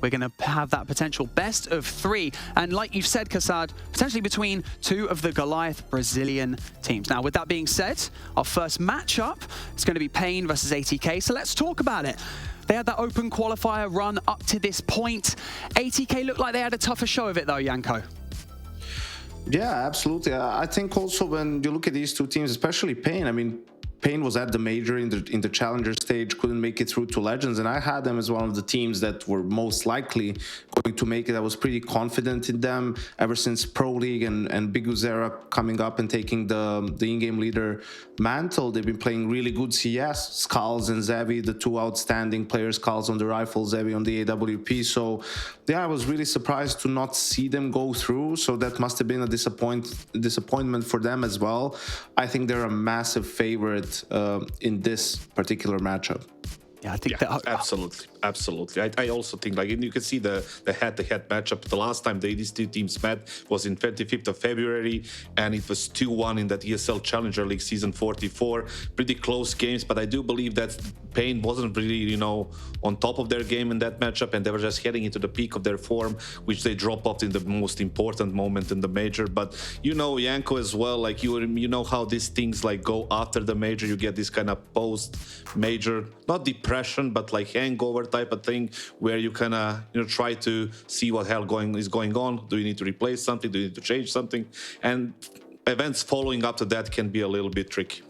we're going to have that potential best of 3. And like you've said, Kassad, potentially between 2 of the Goliath Brazilian teams. Now, with that being said, our first matchup is going to be paiN versus ATK. So let's talk about it. They had that open qualifier run up to this point. ATK looked like they had a tougher show of it though, Janko. Yeah, absolutely. I think also when you look at these 2 teams, especially paiN, I mean, paiN was at the major in the challenger stage, couldn't make it through to Legends, and I had them as one of the teams that were most likely going to make it. I was pretty confident in them ever since Pro League and Big Uzera coming up and taking the in-game leader mantle. They've been playing really good CS. Skulls and Zevi, the 2 outstanding players, Skulls on the rifle, Zevi on the AWP. So yeah, I was really surprised to not see them go through. So that must have been a disappointment for them as well. I think they're a massive favorite in this particular matchup. Yeah, I think absolutely. I also think, like, you can see the head-to-head matchup. The last time these 2 teams met was in 25th of February, and it was 2-1 in that ESL Challenger League season 44. Pretty close games, but I do believe that paiN wasn't really, you know, on top of their game in that matchup, and they were just heading into the peak of their form, which they drop off in the most important moment in the major. But you know, Janko as well, like you know how these things like go after the major. You get this kind of post-major, not depression, but like hangover type of thing, where you kind of, you know, try to see what hell is going on. Do you need to replace something? Do you need to change something? And events following up to that can be a little bit tricky.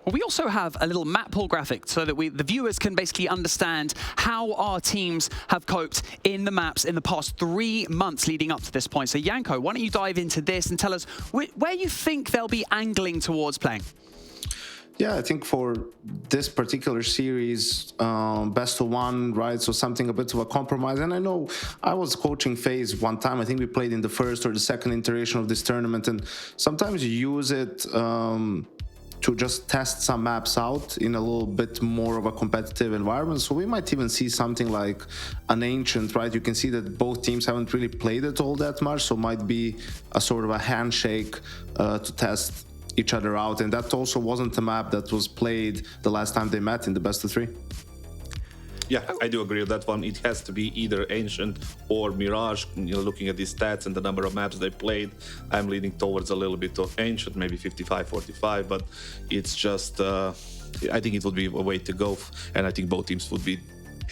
Well, we also have a little map pull graphic so that the viewers can basically understand how our teams have coped in the maps in the past 3 months leading up to this point. So Janko, why don't you dive into this and tell us where you think they'll be angling towards playing? Yeah, I think for this particular series, best of 1, right? So something a bit of a compromise. And I know I was coaching FaZe one time. I think we played in the first or the second iteration of this tournament. And sometimes you use it to just test some maps out in a little bit more of a competitive environment. So we might even see something like an Ancient, right? You can see that both teams haven't really played it all that much. So might be a sort of a handshake to test each other out. And that also wasn't a map that was played the last time they met in the best of 3. Yeah, I do agree with that one. It has to be either Ancient or Mirage. You know, looking at these stats and the number of maps they played, I'm leaning towards a little bit of Ancient, maybe 55-45, but it's just, I think it would be a way to go, and I think both teams would be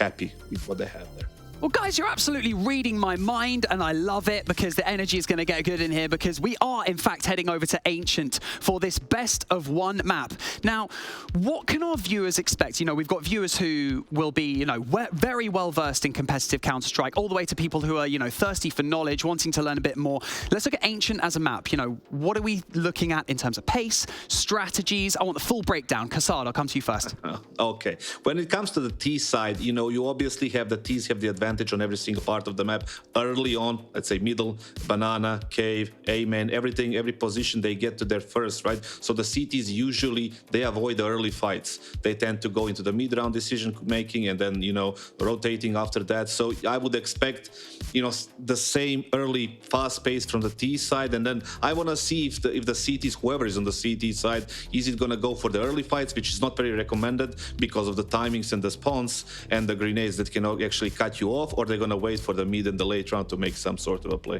happy with what they have there. Well, guys, you're absolutely reading my mind, and I love it because the energy is going to get good in here because we are, in fact, heading over to Ancient for this best of 1 map. Now, what can our viewers expect? You know, we've got viewers who will be, you know, very well-versed in competitive Counter-Strike, all the way to people who are, you know, thirsty for knowledge, wanting to learn a bit more. Let's look at Ancient as a map. You know, what are we looking at in terms of pace, strategies? I want the full breakdown. Kassad, I'll come to you first. Okay. When it comes to the T side, you know, you obviously have the T's have the advantage on every single part of the map. Early on, let's say middle, banana, cave, A main, everything, every position they get to their first, right? So the CTs usually, they avoid the early fights. They tend to go into the mid-round decision making and then, you know, rotating after that. So I would expect, you know, the same early fast pace from the T side. And then I want to see if the CTs, whoever is on the CT side, is it going to go for the early fights, which is not very recommended because of the timings and the spawns and the grenades that can actually cut you off, or they're going to wait for the mid and the late round to make some sort of a play.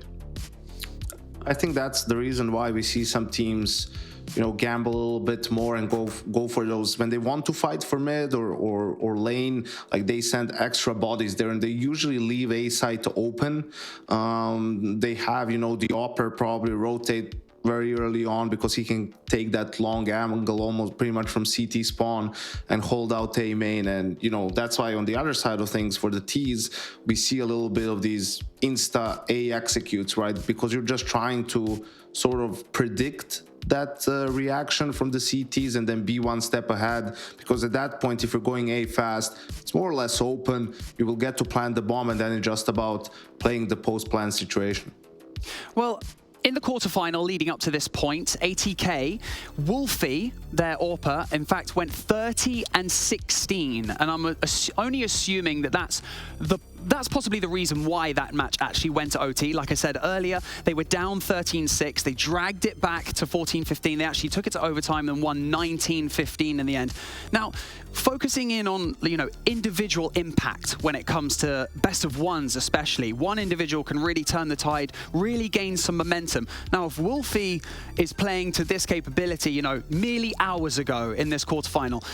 I think that's the reason why we see some teams, you know, gamble a little bit more and go for those when they want to fight for mid or lane. Like, they send extra bodies there, and they usually leave A side to open. They have, you know, the Opper probably rotate very early on because he can take that long angle almost pretty much from CT spawn and hold out A main. And, you know, that's why on the other side of things for the T's, we see a little bit of these insta A executes, right? Because you're just trying to sort of predict that reaction from the CTs and then be one step ahead, because at that point, if you're going A fast, it's more or less open. You will get to plant the bomb, and then it's just about playing the post-plan situation. Well, in the quarterfinal leading up to this point, ATK, Wolfie, their AWPer, in fact, went 30-16. And I'm only assuming that that's that's possibly the reason why that match actually went to OT. Like I said earlier, they were down 13-6. They dragged it back to 14-15. They actually took it to overtime and won 19-15 in the end. Now, focusing in on, you know, individual impact when it comes to best of ones especially. One individual can really turn the tide, really gain some momentum. Now, if Wolfie is playing to this capability, you know, merely hours ago in this quarterfinal,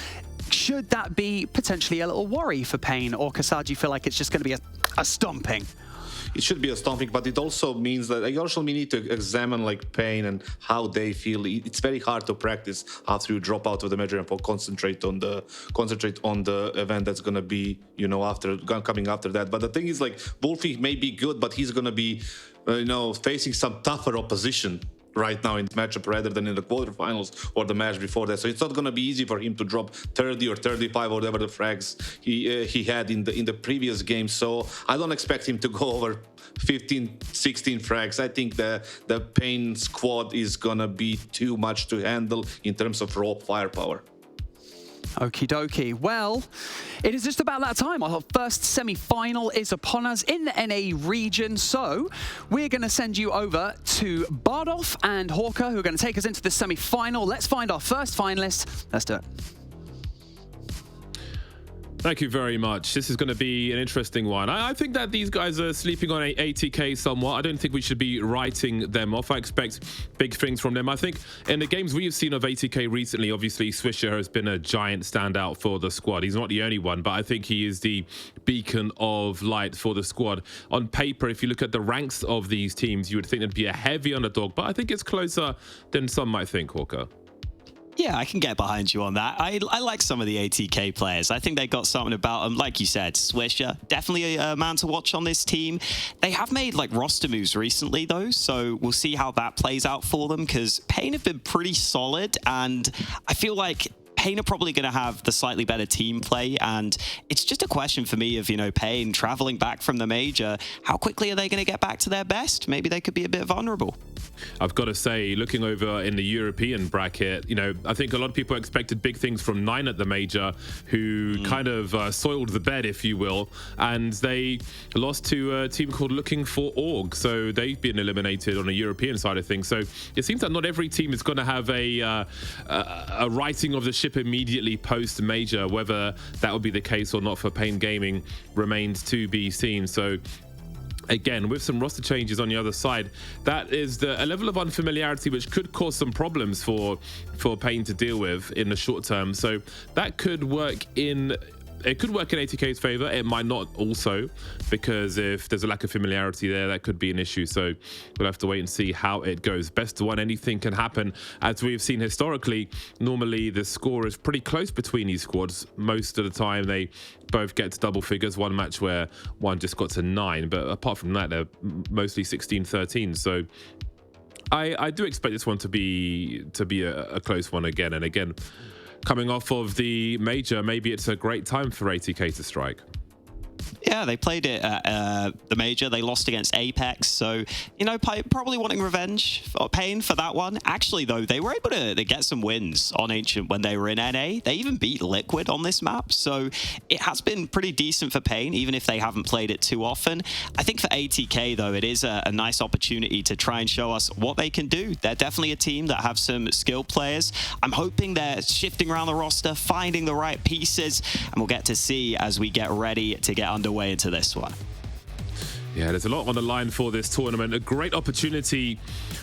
should that be potentially a little worry for paiN, or Kassad, do you feel like it's just going to be a stomping? It should be a stomping, but it also means that we need to examine like paiN and how they feel. It's very hard to practice after you drop out of the major and concentrate on the event that's gonna be, you know, coming after that. But the thing is, like, Wolfie may be good, but he's gonna be, you know, facing some tougher opposition right now in the matchup rather than in the quarterfinals or the match before that. So it's not going to be easy for him to drop 30 or 35 or whatever the frags he had in the previous game. So I don't expect him to go over 15, 16 frags. I think the paiN squad is going to be too much to handle in terms of raw firepower. Okie dokie. Well, it is just about that time. Our first semi-final is upon us in the NA region. So we're going to send you over to Bardolph and Hawker, who are going to take us into the semi-final. Let's find our first finalist. Let's do it. Thank you very much. This is going to be an interesting one. I think that these guys are sleeping on ATK somewhat. I don't think we should be writing them off. I expect big things from them. I think in the games we've seen of ATK recently, obviously Swisher has been a giant standout for the squad. He's not the only one, but I think he is the beacon of light for the squad. On paper, if you look at the ranks of these teams, you would think it'd be a heavy underdog, but I think it's closer than some might think, Hawker. Yeah, I can get behind you on that. I like some of the ATK players. I think they got something about them. Like you said, Swisher, definitely a man to watch on this team. They have made like roster moves recently though, so we'll see how that plays out for them, because paiN have been pretty solid, and I feel like paiN are probably going to have the slightly better team play, and it's just a question for me of, you know, paiN traveling back from the major. How quickly are they going to get back to their best? Maybe they could be a bit vulnerable. I've got to say, looking over in the European bracket, you know, I think a lot of people expected big things from Nine at the major, who kind of soiled the bed, if you will, and they lost to a team called Looking for Org, so they've been eliminated on the European side of things. So it seems that not every team is going to have a righting of the ship immediately post major. Whether that will be the case or not for paiN Gaming remains to be seen. So again, with some roster changes on the other side, that is a level of unfamiliarity which could cause some problems for paiN to deal with in the short term. So that could work in ATK's favor. It might not also, because if there's a lack of familiarity there, that could be an issue. So we'll have to wait and see how it goes. Best of one, anything can happen. As we've seen historically, normally the score is pretty close between these squads. Most of the time they both get to double figures. One match where one just got to 9, but apart from that, they're mostly 16-13. So I do expect this one to be a close one again and again. Coming off of the major, maybe it's a great time for ATK to strike. Yeah, they played it at the major. They lost against Apex, so, you know, probably wanting revenge for paiN for that one. Actually, though, they were able to get some wins on Ancient when they were in NA. They even beat Liquid on this map, so it has been pretty decent for paiN, even if they haven't played it too often. I think for ATK, though, it is a nice opportunity to try and show us what they can do. They're definitely a team that have some skilled players. I'm hoping they're shifting around the roster, finding the right pieces, and we'll get to see as we get ready to get underway into this one. Yeah, there's a lot on the line for this tournament. A great opportunity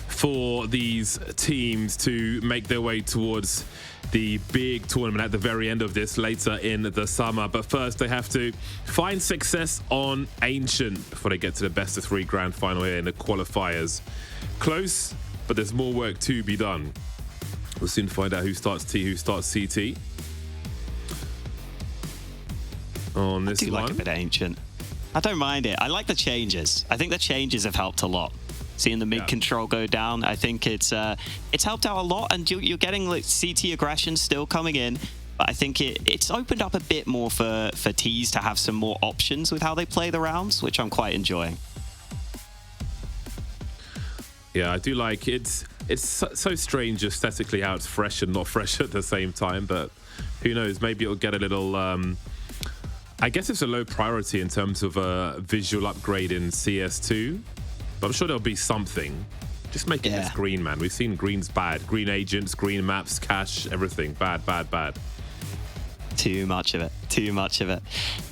for these teams to make their way towards the big tournament at the very end of this later in the summer. But first, they have to find success on Ancient before they get to the best of 3 grand final here in the qualifiers. Close, but there's more work to be done. We'll soon find out who starts T, who starts CT. On this I do one. like a bit of Ancient. I don't mind it. I like the changes. I think the changes have helped a lot. Seeing the mid control go down, I think it's helped out a lot, and you're getting like CT aggression still coming in. But I think it's opened up a bit more for T's to have some more options with how they play the rounds, which I'm quite enjoying. Yeah, I do like it. It's so strange aesthetically how it's fresh and not fresh at the same time, but who knows, maybe it'll get a little I guess it's a low priority in terms of a visual upgrade in CS2, but I'm sure there'll be something. Just making this green, man. We've seen green's bad. Green agents, green maps, cash, everything. Bad, bad, bad. Too much of it. Too much of it.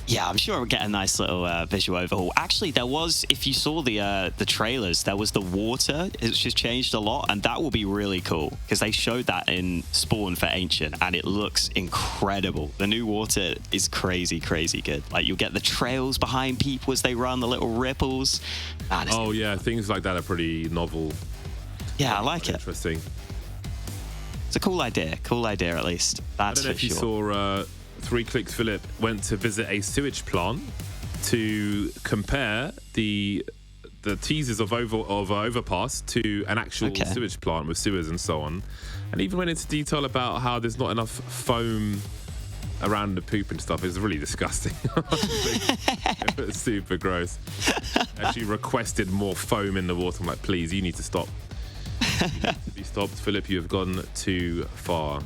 Yeah, I'm sure we'll get a nice little visual overhaul. Actually, there was, if you saw the trailers, there was the water. It's just changed a lot, and that will be really cool because they showed that in Spawn for Ancient, and it looks incredible. The new water is crazy, crazy good. Like, you'll get the trails behind people as they run, the little ripples. Man, oh, yeah, things like that are pretty novel. Yeah, I like it. Interesting. It's a cool idea at least. That's for sure. I don't know if you saw 3 Clicks Philip went to visit a sewage plant to compare the teasers of Overpass to an actual sewage plant with sewers and so on, and even went into detail about how there's not enough foam around the poop and stuff. It's really disgusting. It's super gross. Actually requested more foam in the water. I'm like, please, you need to stop. You need to be stopped, Philip. You have gone too far.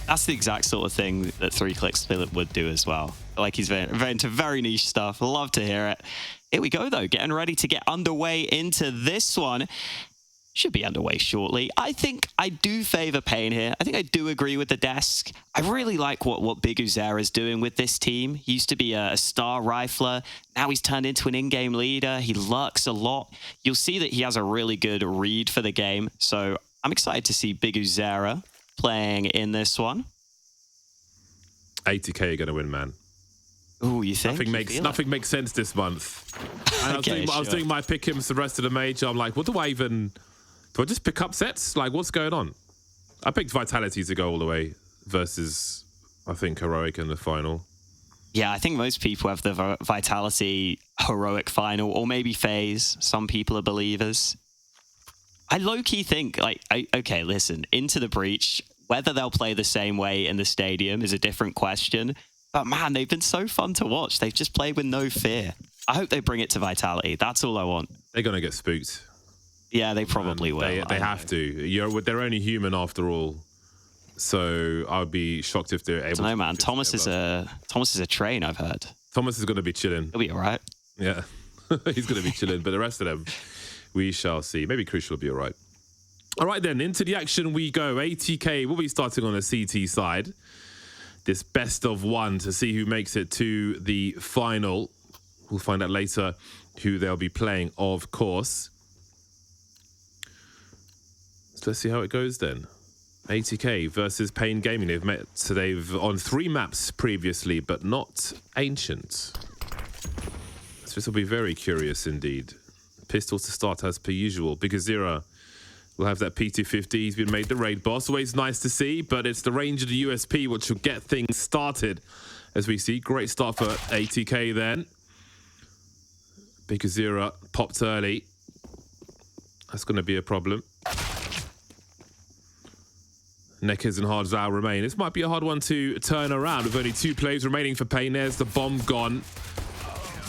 That's the exact sort of thing that 3 Clicks Philip would do as well. Like, he's very into very niche stuff. Love to hear it. Here we go, though. Getting ready to get underway into this one. Should be underway shortly. I think I do favor paiN here. I think I do agree with the desk. I really like what Big Uzera is doing with this team. He used to be a star rifler. Now he's turned into an in-game leader. He lurks a lot. You'll see that he has a really good read for the game. So I'm excited to see Big Uzera playing in this one. ATK are going to win, man. Oh, you think? Nothing makes sense this month. And I was doing my pick-ems the rest of the major. I'm like, what do I just pick up sets? Like, what's going on? I picked Vitality to go all the way versus, I think, Heroic in the final. Yeah, I think most people have the Vitality Heroic final, or maybe FaZe. Some people are believers. I low-key think, like, okay, listen, Into the Breach, whether they'll play the same way in the stadium is a different question. But, man, they've been so fun to watch. They've just played with no fear. I hope they bring it to Vitality. That's all I want. They're going to get spooked. Yeah, they probably will. They have to. They're only human after all. So I would be shocked if they're able to. No, man. Thomas is a train, I've heard. Thomas is going to be chilling. He'll be all right. Yeah, he's going to be chilling. But the rest of them, we shall see. Maybe Crucial will be all right. All right, then. Into the action we go. ATK will be starting on the CT side. This best of one to see who makes it to the final. We'll find out later who they'll be playing, of course. So let's see how it goes then. ATK versus paiN Gaming. They've met, so they've on 3 maps previously, but not Ancient. So this will be very curious indeed. Pistols to start as per usual. Big Uzera will have that P250. He's been made the raid boss. Always nice to see, but it's the range of the USP which will get things started. As we see, great start for ATK then. Big Uzera popped early. That's going to be a problem. Neckers and Hardzal remain. This might be a hard one to turn around with only 2 plays remaining for paiN. There's the bomb gone.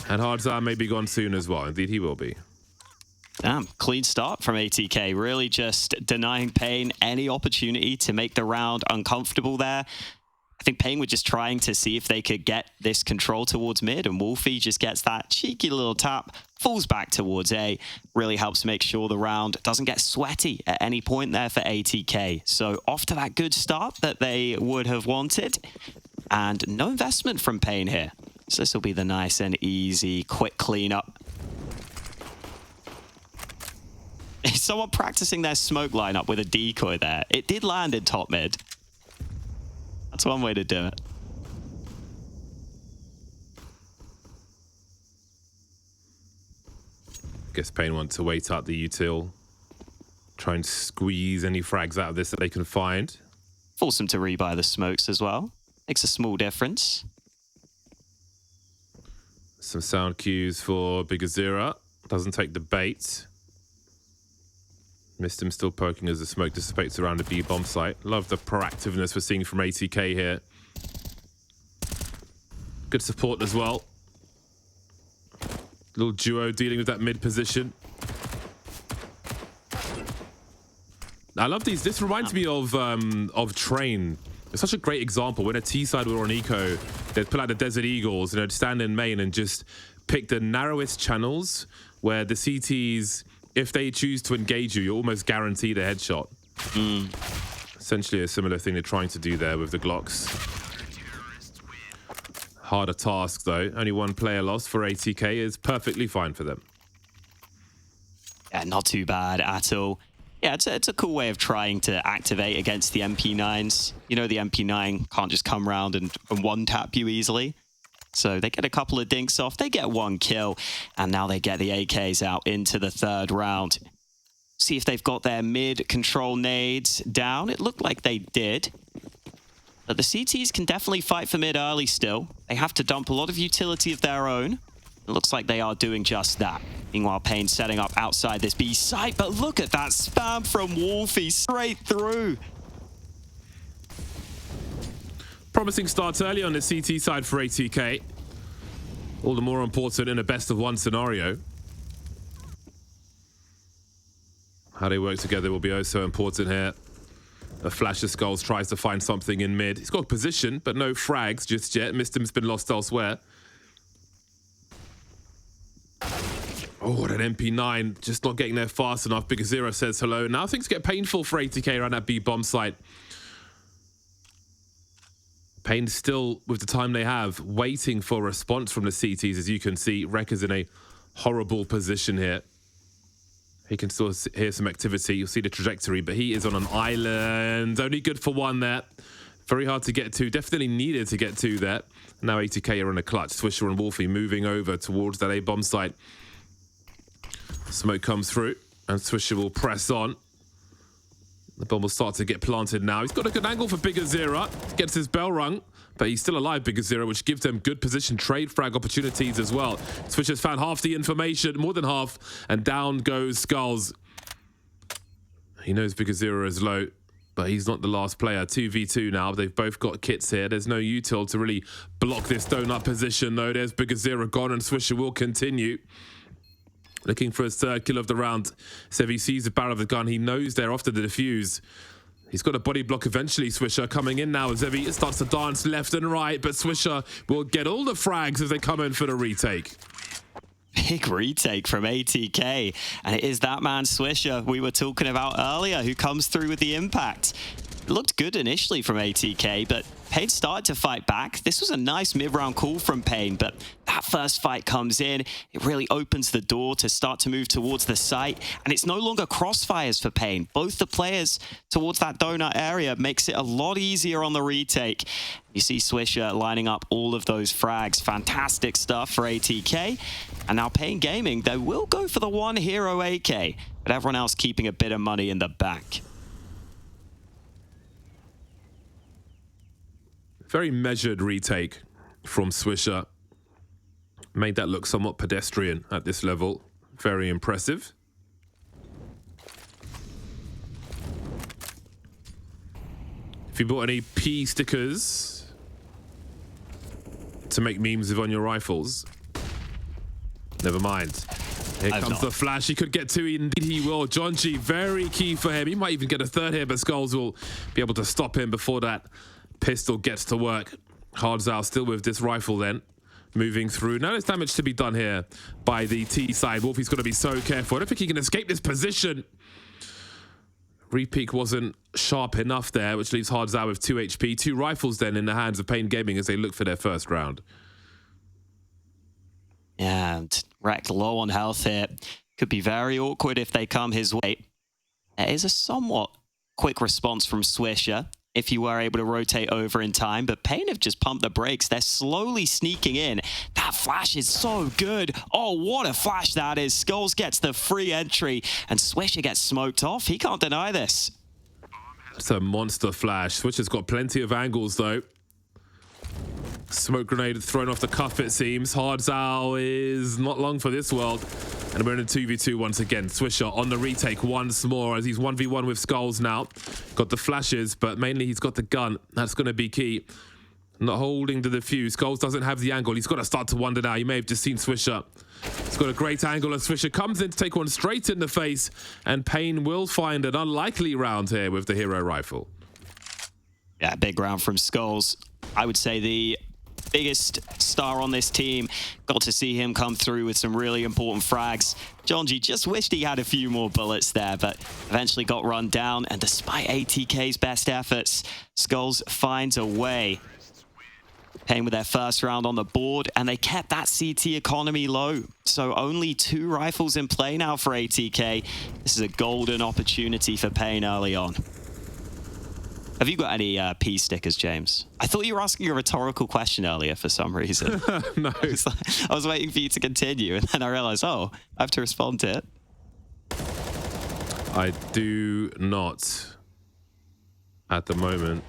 And Hardzal may be gone soon as well. Indeed, he will be. Damn, clean start from ATK. Really just denying paiN any opportunity to make the round uncomfortable there. I think paiN were just trying to see if they could get this control towards mid, and Wolfie just gets that cheeky little tap, falls back towards A, really helps make sure the round doesn't get sweaty at any point there for ATK. So off to that good start that they would have wanted, and no investment from paiN here. So this will be the nice and easy, quick cleanup. Is someone practicing their smoke lineup with a decoy there? It did land in top mid. That's one way to do it. Guess paiN want to wait out the util. Try and squeeze any frags out of this that they can find. Force them to rebuy the smokes as well. Makes a small difference. Some sound cues for Big Uzera. Doesn't take the bait. Missed him still poking as the smoke dissipates around the B-bomb site. Love the proactiveness we're seeing from ATK here. Good support as well. Little duo dealing with that mid position. I love these. This reminds me of Train It's such a great example. When a T side were on eco, they'd pull out the Desert Eagles, and they'd stand in main and just pick the narrowest channels where the CTs, if they choose to engage you, you're almost guaranteed a headshot. Essentially a similar thing they're trying to do there with the Glocks. Harder task though. Only one player lost for ATK is perfectly fine for them. Yeah, not too bad at all. Yeah, it's a cool way of trying to activate against the MP9s. You know, the MP9 can't just come around and one-tap you easily. So they get a couple of dinks off, they get 1 kill, and now they get the AKs out into the 3rd round. See if they've got their mid-control nades down. It looked like they did. But the CTs can definitely fight for mid early still. They have to dump a lot of utility of their own. It looks like they are doing just that. Meanwhile, paiN setting up outside this B site, but look at that spam from Wolfie straight through. Promising starts early on the CT side for ATK. All the more important in a best-of-1 scenario. How they work together will be oh so important here. A flash of Skulls tries to find something in mid. He's got position, but no frags just yet. Mistim's been lost elsewhere. Oh, what an MP9. Just not getting there fast enough. Bigger Zero says hello. Now things get painful for ATK around that B bomb site. paiN still, with the time they have, waiting for a response from the CTs. As you can see, Rek is in a horrible position here. He can still hear some activity. You'll see the trajectory, but he is on an island. Only good for 1 there. Very hard to get to. Definitely needed to get to there. Now ATK are in a clutch. Swisher and Wolfie moving over towards that A bomb site. Smoke comes through, and Swisher will press on. The bomb will start to get planted now. He's got a good angle for Bigger Zero. Gets his bell rung, but he's still alive, Bigger Zero, which gives them good position trade frag opportunities as well. Swisher's found half the information, more than half, and down goes Skulls. He knows Bigger Zero is low, but he's not the last player. 2v2 now. They've both got kits here. There's no util to really block this donut position, though. There's Bigger Zero gone, and Swisher will continue. Looking for his 3rd kill of the round. So if he sees the barrel of the gun, he knows they're after the defuse. He's got a body block eventually, Swisher coming in now as Zevi starts to dance left and right, but Swisher will get all the frags as they come in for the retake. Big retake from ATK, and it is that man Swisher we were talking about earlier who comes through with the impact. It looked good initially from ATK, but paiN started to fight back. This was a nice mid-round call from paiN, but that first fight comes in. It really opens the door to start to move towards the site, and it's no longer crossfires for paiN. Both the players towards that donut area makes it a lot easier on the retake. You see Swisher lining up all of those frags. Fantastic stuff for ATK. And now paiN Gaming, they will go for the 1 hero AK, but everyone else keeping a bit of money in the bank. Very measured retake from Swisher. Made that look somewhat pedestrian at this level. Very impressive. If you bought any P stickers to make memes with on your rifles, never mind. Here comes the flash. He could get 2. Indeed he will. John G, very key for him. He might even get a 3rd here, but Skulls will be able to stop him before that pistol gets to work. Hardzal still with this rifle then. Moving through. Now there's damage to be done here by the T side. Wolfie's got to be so careful. I don't think he can escape this position. Repeak wasn't sharp enough there, which leaves Hardzal with 2 HP. 2 rifles then in the hands of paiN Gaming as they look for their first round. Yeah, and Rek low on health here. Could be very awkward if they come his way. There is a somewhat quick response from Swisher if you were able to rotate over in time, but paiN have just pumped the brakes. They're slowly sneaking in. That flash is so good. Oh, what a flash that is. Skulls gets the free entry, and Swisher gets smoked off. He can't deny this. It's a monster flash. Swisher's got plenty of angles, though. Smoke grenade thrown off the cuff, it seems. Hardzal is not long for this world. And we're in a 2v2 once again. Swisher on the retake once more as he's 1v1 with Skulls now. Got the flashes, but mainly he's got the gun. That's going to be key. Not holding the defuse. Skulls doesn't have the angle. He's got to start to wonder now. You may have just seen Swisher. He's got a great angle as Swisher comes in to take one straight in the face. And paiN will find an unlikely round here with the hero rifle. Yeah, big round from Skulls. I would say the biggest star on this team. Got to see him come through with some really important frags. Jonji just wished he had a few more bullets there, but eventually got run down. And despite ATK's best efforts, Skulls finds a way. paiN with their first round on the board, and they kept that CT economy low. So only 2 rifles in play now for ATK. This is a golden opportunity for paiN early on. Have you got any P stickers, James? I thought you were asking a rhetorical question earlier for some reason. No. I was waiting for you to continue, and then I realized, oh, I have to respond to it. I do not at the moment.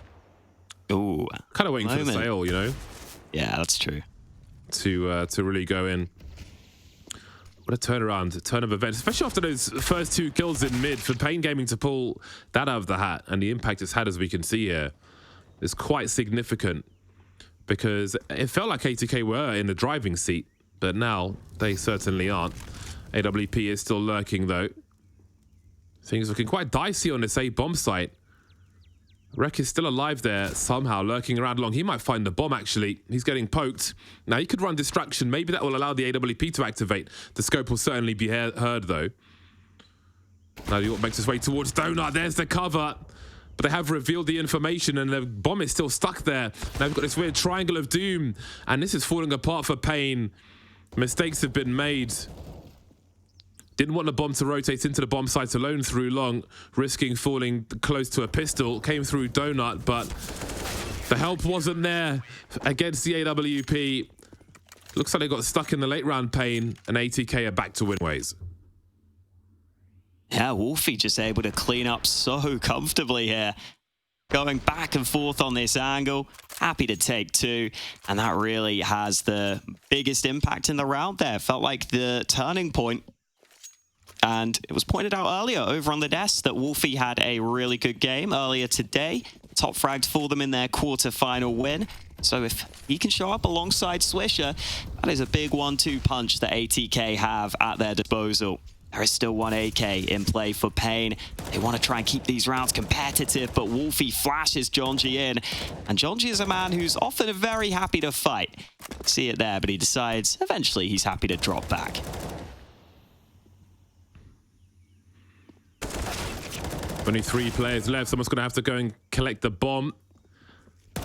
Ooh. Kind of waiting for the sale, you know? Yeah, that's true. To really go in. What a turnaround, a turn of events, especially after those first 2 kills in mid for paiN Gaming to pull that out of the hat, and the impact it's had, as we can see here, is quite significant, because it felt like ATK were in the driving seat, but now they certainly aren't. AWP is still lurking though. Things looking quite dicey on this A bomb site. Rek is still alive there, somehow lurking around along. He might find the bomb, actually. He's getting poked. Now, he could run distraction. Maybe that will allow the AWP to activate. The scope will certainly be heard, though. Now, the York makes his way towards Donut. There's the cover. But they have revealed the information, and the bomb is still stuck there. Now, we've got this weird triangle of doom. And this is falling apart for paiN. Mistakes have been made. Didn't want the bomb to rotate into the bomb site alone through long, risking falling close to a pistol. Came through Donut, but the help wasn't there against the AWP. Looks like they got stuck in the late round paiN, and ATK are back to win ways. Yeah, Wolfie just able to clean up so comfortably here. Going back and forth on this angle. Happy to take 2. And that really has the biggest impact in the round there. Felt like the turning point. And it was pointed out earlier over on the desk that Wolfie had a really good game earlier today. Top fragged for them in their quarter-final win. So if he can show up alongside Swisher, that is a big 1-2 punch that ATK have at their disposal. There is still 1 AK in play for paiN. They want to try and keep these rounds competitive, but Wolfie flashes Jonji in. And Jonji is a man who's often very happy to fight. See it there, but he decides eventually he's happy to drop back. Only 3 players left. Someone's going to have to go and collect the bomb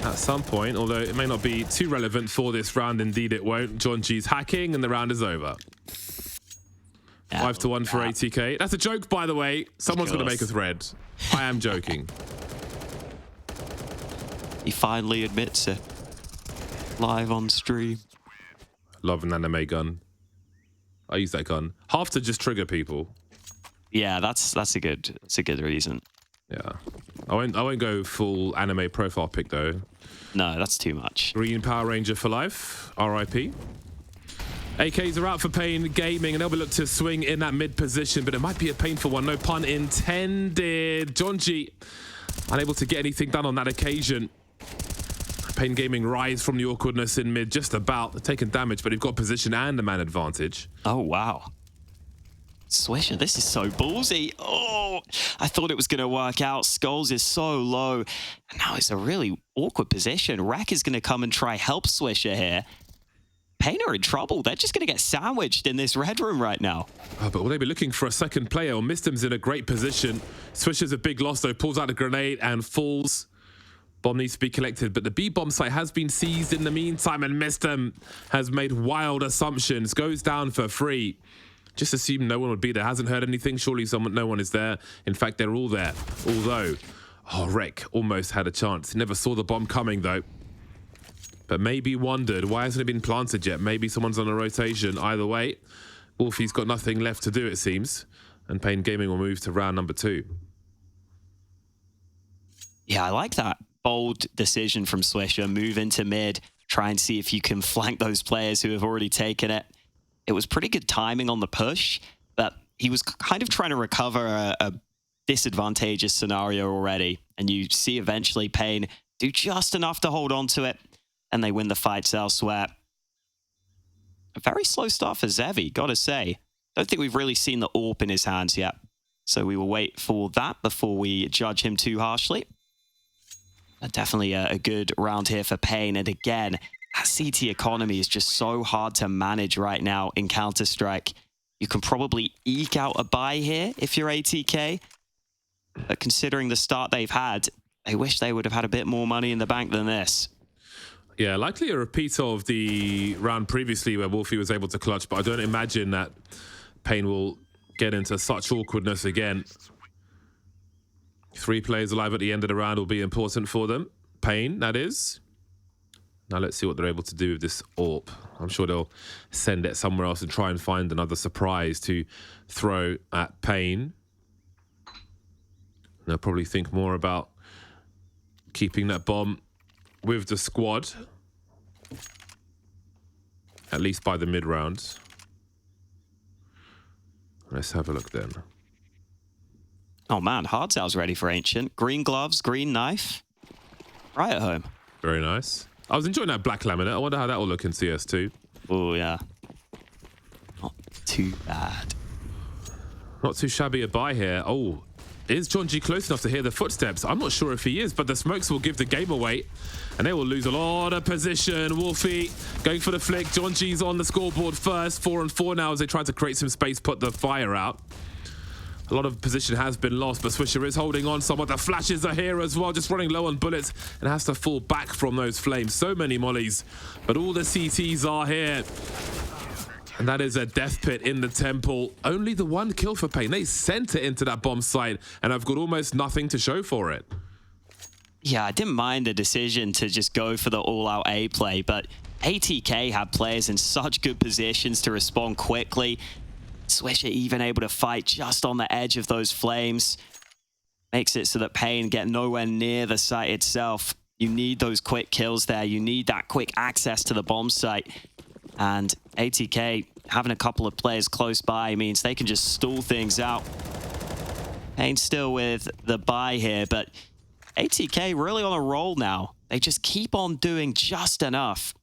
at some point, although it may not be too relevant for this round. Indeed, it won't. Jonji's hacking, and the round is over. 5-1 for ATK. That's a joke, by the way. Someone's going to make a thread. I am joking. He finally admits it. Live on stream. Love an anime gun. I use that gun. Half to just trigger people. Yeah, that's a good reason. Yeah, I won't go full anime profile pic though. No, that's too much. Green Power Ranger for life. RIP. AKs are out for paiN Gaming, and they'll be looked to swing in that mid position, but it might be a painful one. No pun intended. Jonji unable to get anything done on that occasion. paiN Gaming rise from the awkwardness in mid, just about. They're taking damage, but they've got position and a man advantage. Oh wow. Swisher, this is so ballsy. Oh, I thought it was going to work out. Skulls is so low. And now it's a really awkward position. Rek is going to come and try help Swisher here. paiN are in trouble. They're just going to get sandwiched in this red room right now. Oh, but will they be looking for a second player? Well, Mistim's in a great position. Swisher's a big loss, though. Pulls out a grenade and falls. Bomb needs to be collected, but the B bomb site has been seized in the meantime, and Mistim has made wild assumptions. Goes down for free. Just assume no one would be there. Hasn't heard anything. Surely no one is there. In fact, they're all there. Although, Rek almost had a chance. He never saw the bomb coming, though. But maybe wondered, why hasn't it been planted yet? Maybe someone's on a rotation. Either way, Wolfie's got nothing left to do, it seems. And paiN Gaming will move to round number 2. Yeah, I like that bold decision from Swisher. Move into mid. Try and see if you can flank those players who have already taken it. It was pretty good timing on the push, but he was kind of trying to recover a disadvantageous scenario already. And you see eventually paiN do just enough to hold on to it, and they win the fights elsewhere. A very slow start for Zevi, gotta say. Don't think we've really seen the AWP in his hands yet. So we will wait for that before we judge him too harshly. Definitely a good round here for paiN. And again, that CT economy is just so hard to manage right now in Counter-Strike. You can probably eke out a buy here if you're ATK. But considering the start they've had, I wish they would have had a bit more money in the bank than this. Yeah, likely a repeat of the round previously where Wolfie was able to clutch, but I don't imagine that paiN will get into such awkwardness again. 3 players alive at the end of the round will be important for them. paiN, that is. Now let's see what they're able to do with this AWP. I'm sure they'll send it somewhere else and try and find another surprise to throw at paiN. They'll probably think more about keeping that bomb with the squad, at least by the mid-round. Let's have a look then. Oh man, Hardsal's ready for Ancient. Green gloves, green knife. Right at home. Very nice. I was enjoying that black laminate. I wonder how that will look in CS2. Oh yeah. Not too bad. Not too shabby a buy here. Oh, is John G close enough to hear the footsteps? I'm not sure if he is, but the smokes will give the game away. And they will lose a lot of position. Wolfie going for the flick. John G's on the scoreboard first. 4-4 now as they try to create some space, put the fire out. A lot of position has been lost, but Swisher is holding on somewhat. The flashes are here as well, just running low on bullets and has to fall back from those flames. So many mollies, but all the CTs are here. And that is a death pit in the temple. Only the 1 kill for paiN. They sent it into that bomb site, and I've got almost nothing to show for it. Yeah, I didn't mind the decision to just go for the all-out A play, but ATK had players in such good positions to respond quickly. Swisher even able to fight just on the edge of those flames. Makes it so that paiN get nowhere near the site itself. You need those quick kills there. You need that quick access to the bomb site. And ATK having a couple of players close by means they can just stall things out. paiN still with the buy here, but ATK really on a roll now. They just keep on doing just enough.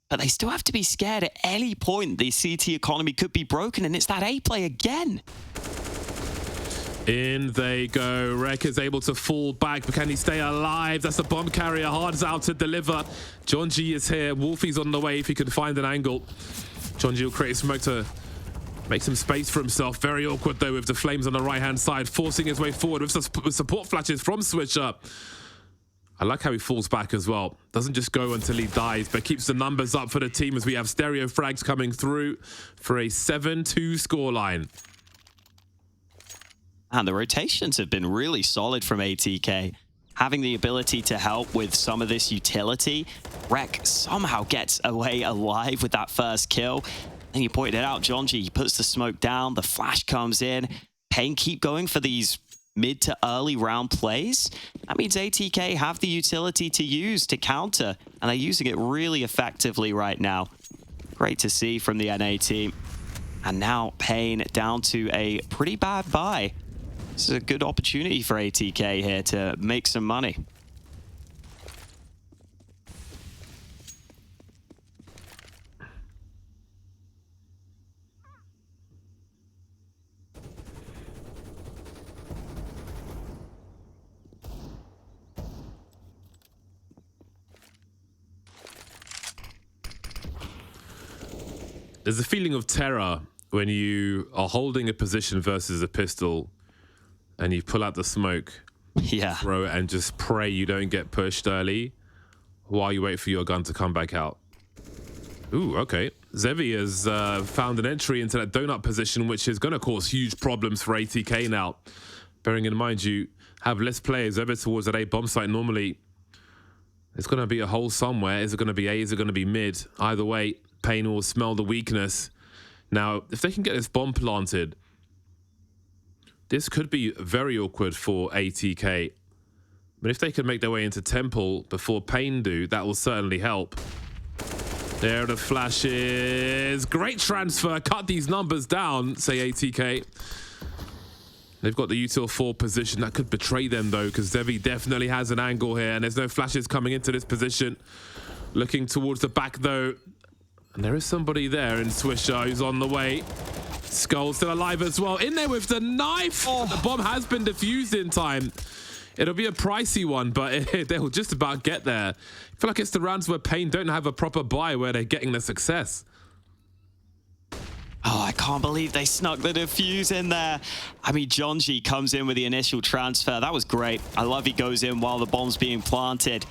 But they still have to be scared at any point the CT economy could be broken, and it's that A play again. In they go. Rek is able to fall back, but can he stay alive? That's the bomb carrier. Hard's out to deliver. John G is here. Wolfie's on the way if he can find an angle. John G will create smoke to make some space for himself. Very awkward, though, with the flames on the right-hand side, forcing his way forward with support flashes from Swisher. I like how he falls back as well. Doesn't just go until he dies, but keeps the numbers up for the team as we have stereo frags coming through for a 7-2 scoreline. And the rotations have been really solid from ATK. Having the ability to help with some of this utility. Rek somehow gets away alive with that first kill. And you pointed it out, John G, he puts the smoke down, the flash comes in. paiN keep going for these mid to early round plays. That means ATK have the utility to use to counter, and they're using it really effectively right now. Great to see from the NA team. And now paiN down to a pretty bad buy. This is a good opportunity for ATK here to make some money. There's a feeling of terror when you are holding a position versus a pistol and you pull out the smoke, throw it, and just pray you don't get pushed early while you wait for your gun to come back out. Ooh, okay. Zevi has found an entry into that donut position, which is going to cause huge problems for ATK now. Bearing in mind you have less players over towards that A bomb site normally. There's going to be a hole somewhere. Is it going to be A? Is it going to be mid? Either way, paiN will smell the weakness. Now, if they can get this bomb planted, this could be very awkward for ATK. But if they can make their way into Temple before paiN do, that will certainly help. There are the flashes. Great transfer. Cut these numbers down, say ATK. They've got the util 4 position. That could betray them, though, because Zevi definitely has an angle here, and there's no flashes coming into this position. Looking towards the back, though. And there is somebody there in Swisher who's on the way. Skull still alive as well. In there with the knife. Oh. The bomb has been defused in time. It'll be a pricey one, but they'll just about get there. I feel like it's the rounds where paiN don't have a proper buy where they're getting the success. Oh, I can't believe they snuck the defuse in there. I mean, Jonji comes in with the initial transfer. That was great. I love he goes in while the bomb's being planted.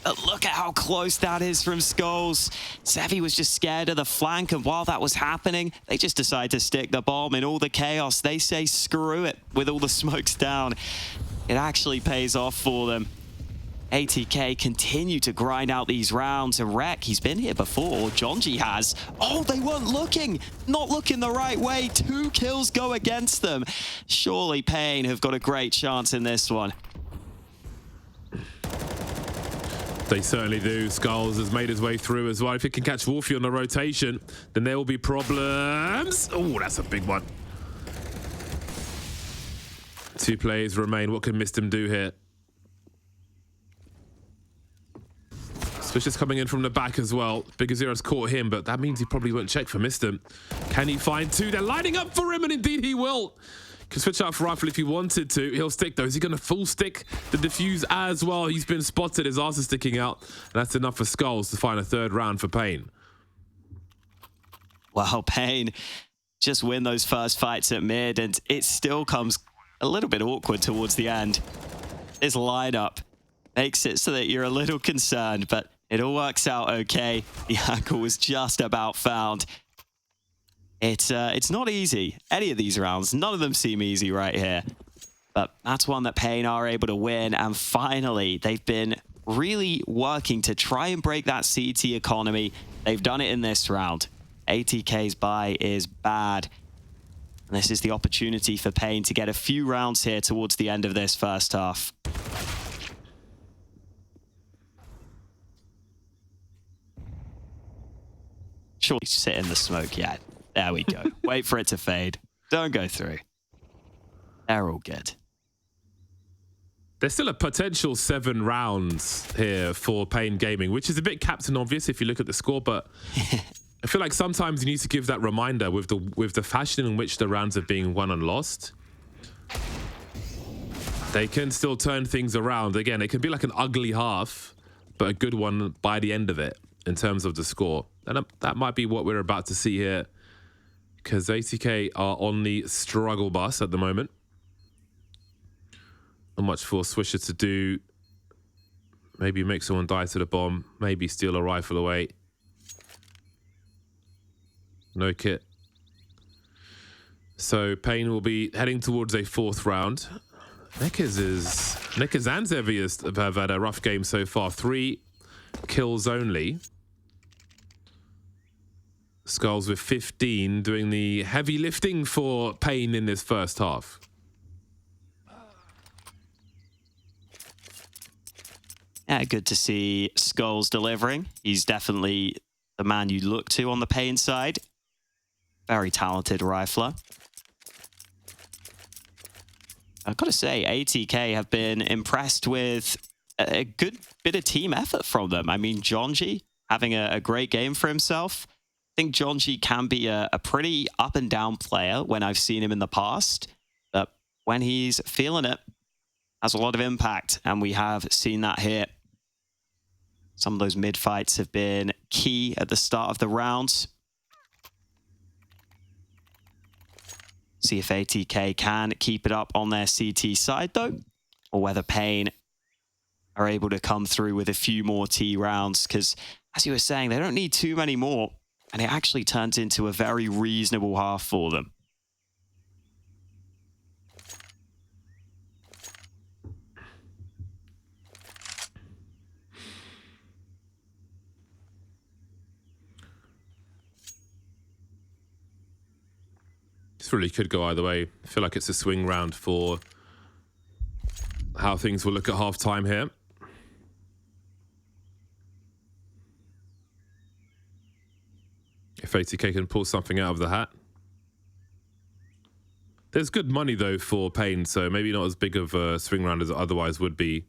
But look at how close that is from Skulls. Sevi was just scared of the flank, and while that was happening, they just decided to stick the bomb in all the chaos. They say screw it with all the smokes down. It actually pays off for them. ATK continue to grind out these rounds. And Rek, he's been here before. Jonji has. Oh, they weren't looking. Not looking the right way. 2 kills go against them. Surely paiN have got a great chance in this one. They certainly do. Skulls has made his way through as well. If he can catch Wolfie on the rotation, then there will be problems. Oh, that's a big one. 2 players remain. What can Mistim do here? Swish is coming in from the back as well. Big Zero's caught him, but that means he probably won't check for Mistim. Can he find 2? They're lining up for him, and indeed he will. Can switch out for rifle if he wanted to. He'll stick though. Is he going to full stick the defuse as well? He's been spotted. His arse is sticking out. And that's enough for Skulls to find a 3rd round for paiN. Well, paiN just win those first fights at mid, and it still comes a little bit awkward towards the end. This lineup makes it so that you're a little concerned, but it all works out okay. The angle was just about found. It's not easy. Any of these rounds, none of them seem easy right here. But that's one that paiN are able to win. And finally, they've been really working to try and break that CT economy. They've done it in this round. ATK's buy is bad. And this is the opportunity for paiN to get a few rounds here towards the end of this first half. Surely sit in the smoke yet. There we go. Wait for it to fade. Don't go through. They're all good. There's still a potential 7 rounds here for paiN Gaming, which is a bit captain obvious if you look at the score, but I feel like sometimes you need to give that reminder with the fashion in which the rounds are being won and lost. They can still turn things around. Again, it can be like an ugly half, but a good one by the end of it in terms of the score. And that might be what we're about to see here, because ATK are on the struggle bus at the moment. Not much for Swisher to do. Maybe make someone die to the bomb. Maybe steal a rifle away. No kit. So paiN will be heading towards a 4th round. Nekkers and Zevi have had a rough game so far. 3 kills only. Skulls with 15 doing the heavy lifting for paiN in this first half. Yeah, good to see Skulls delivering. He's definitely the man you look to on the paiN side. Very talented rifler. I've got to say, ATK have been impressed with a good bit of team effort from them. I mean, Jonji having a great game for himself. I think Jonji can be a pretty up and down player when I've seen him in the past. But when he's feeling it, has a lot of impact. And we have seen that here. Some of those mid fights have been key at the start of the rounds. See if ATK can keep it up on their CT side though, or whether paiN are able to come through with a few more T rounds, because as you were saying, they don't need too many more, and it actually turns into a very reasonable half for them. This really could go either way. I feel like it's a swing round for how things will look at half-time here. If ATK can pull something out of the hat. There's good money, though, for paiN, so maybe not as big of a swing round as it otherwise would be,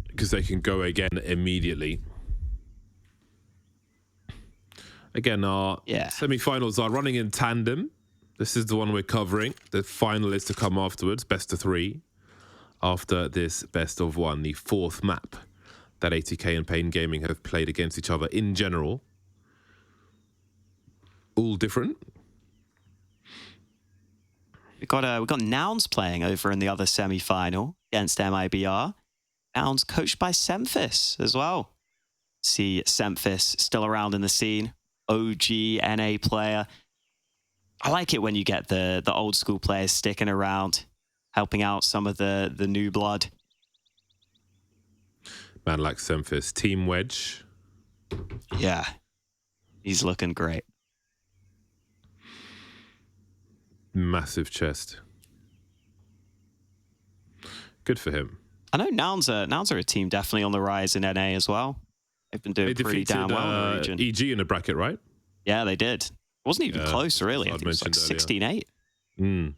because they can go again immediately. Again, our semi-finals are running in tandem. This is the one we're covering. The final is to come afterwards, best of 3. After this best of 1, the 4th map that ATK and paiN Gaming have played against each other in general. All different. We've got Nouns playing over in the other semi-final against MIBR. Nouns coached by Semphis as well. See Semphis still around in the scene. OG NA player. I like it when you get the old school players sticking around, helping out some of the new blood. Man like Semphis. Team Wedge. Yeah. He's looking great. Massive chest. Good for him. I know Nouns are a team definitely on the rise in NA as well. They've been doing pretty damn well in the region. EG in the bracket, right? Yeah, they did. It wasn't even close, really. I think it was like 16-8.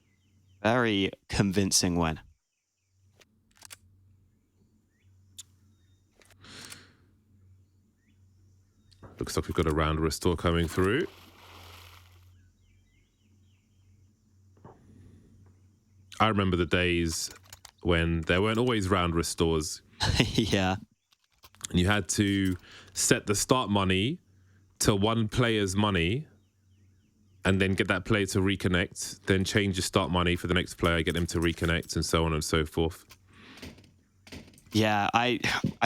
Very convincing win. Looks like we've got a round restore coming through. I remember the days when there weren't always round restores. Yeah. And you had to set the start money to one player's money and then get that player to reconnect, then change your start money for the next player, get them to reconnect, and so on and so forth. Yeah, I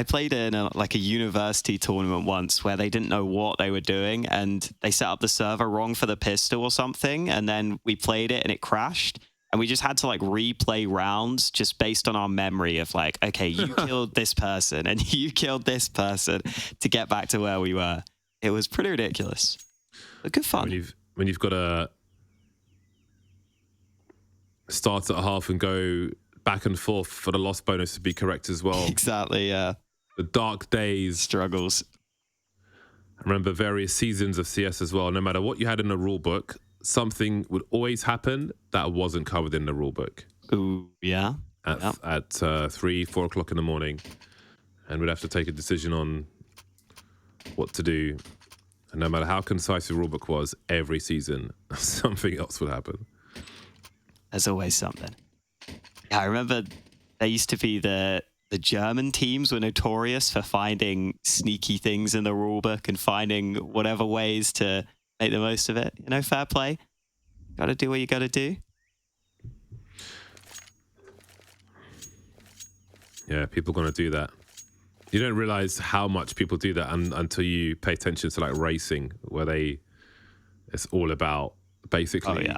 played in a university tournament once where they didn't know what they were doing and they set up the server wrong for the pistol or something, and then we played it and it crashed. And we just had to replay rounds just based on our memory of okay, you killed this person and you killed this person to get back to where we were. It was pretty ridiculous, but good fun. When you've got to start at half and go back and forth for the loss bonus to be correct as well. Exactly, yeah. The dark days. Struggles. I remember various seasons of CS as well. No matter what you had in the rule book, something would always happen that wasn't covered in the rule book. Ooh, yeah. At 3, 4 o'clock in the morning. And we'd have to take a decision on what to do. And no matter how concise the rule book was, every season, something else would happen. There's always something. Yeah, I remember there used to be the German teams were notorious for finding sneaky things in the rule book and finding whatever ways to make the most of it. Fair play. Got to do what you got to do. Yeah, people are going to do that. You don't realize how much people do that until you pay attention to racing, where it's all about basically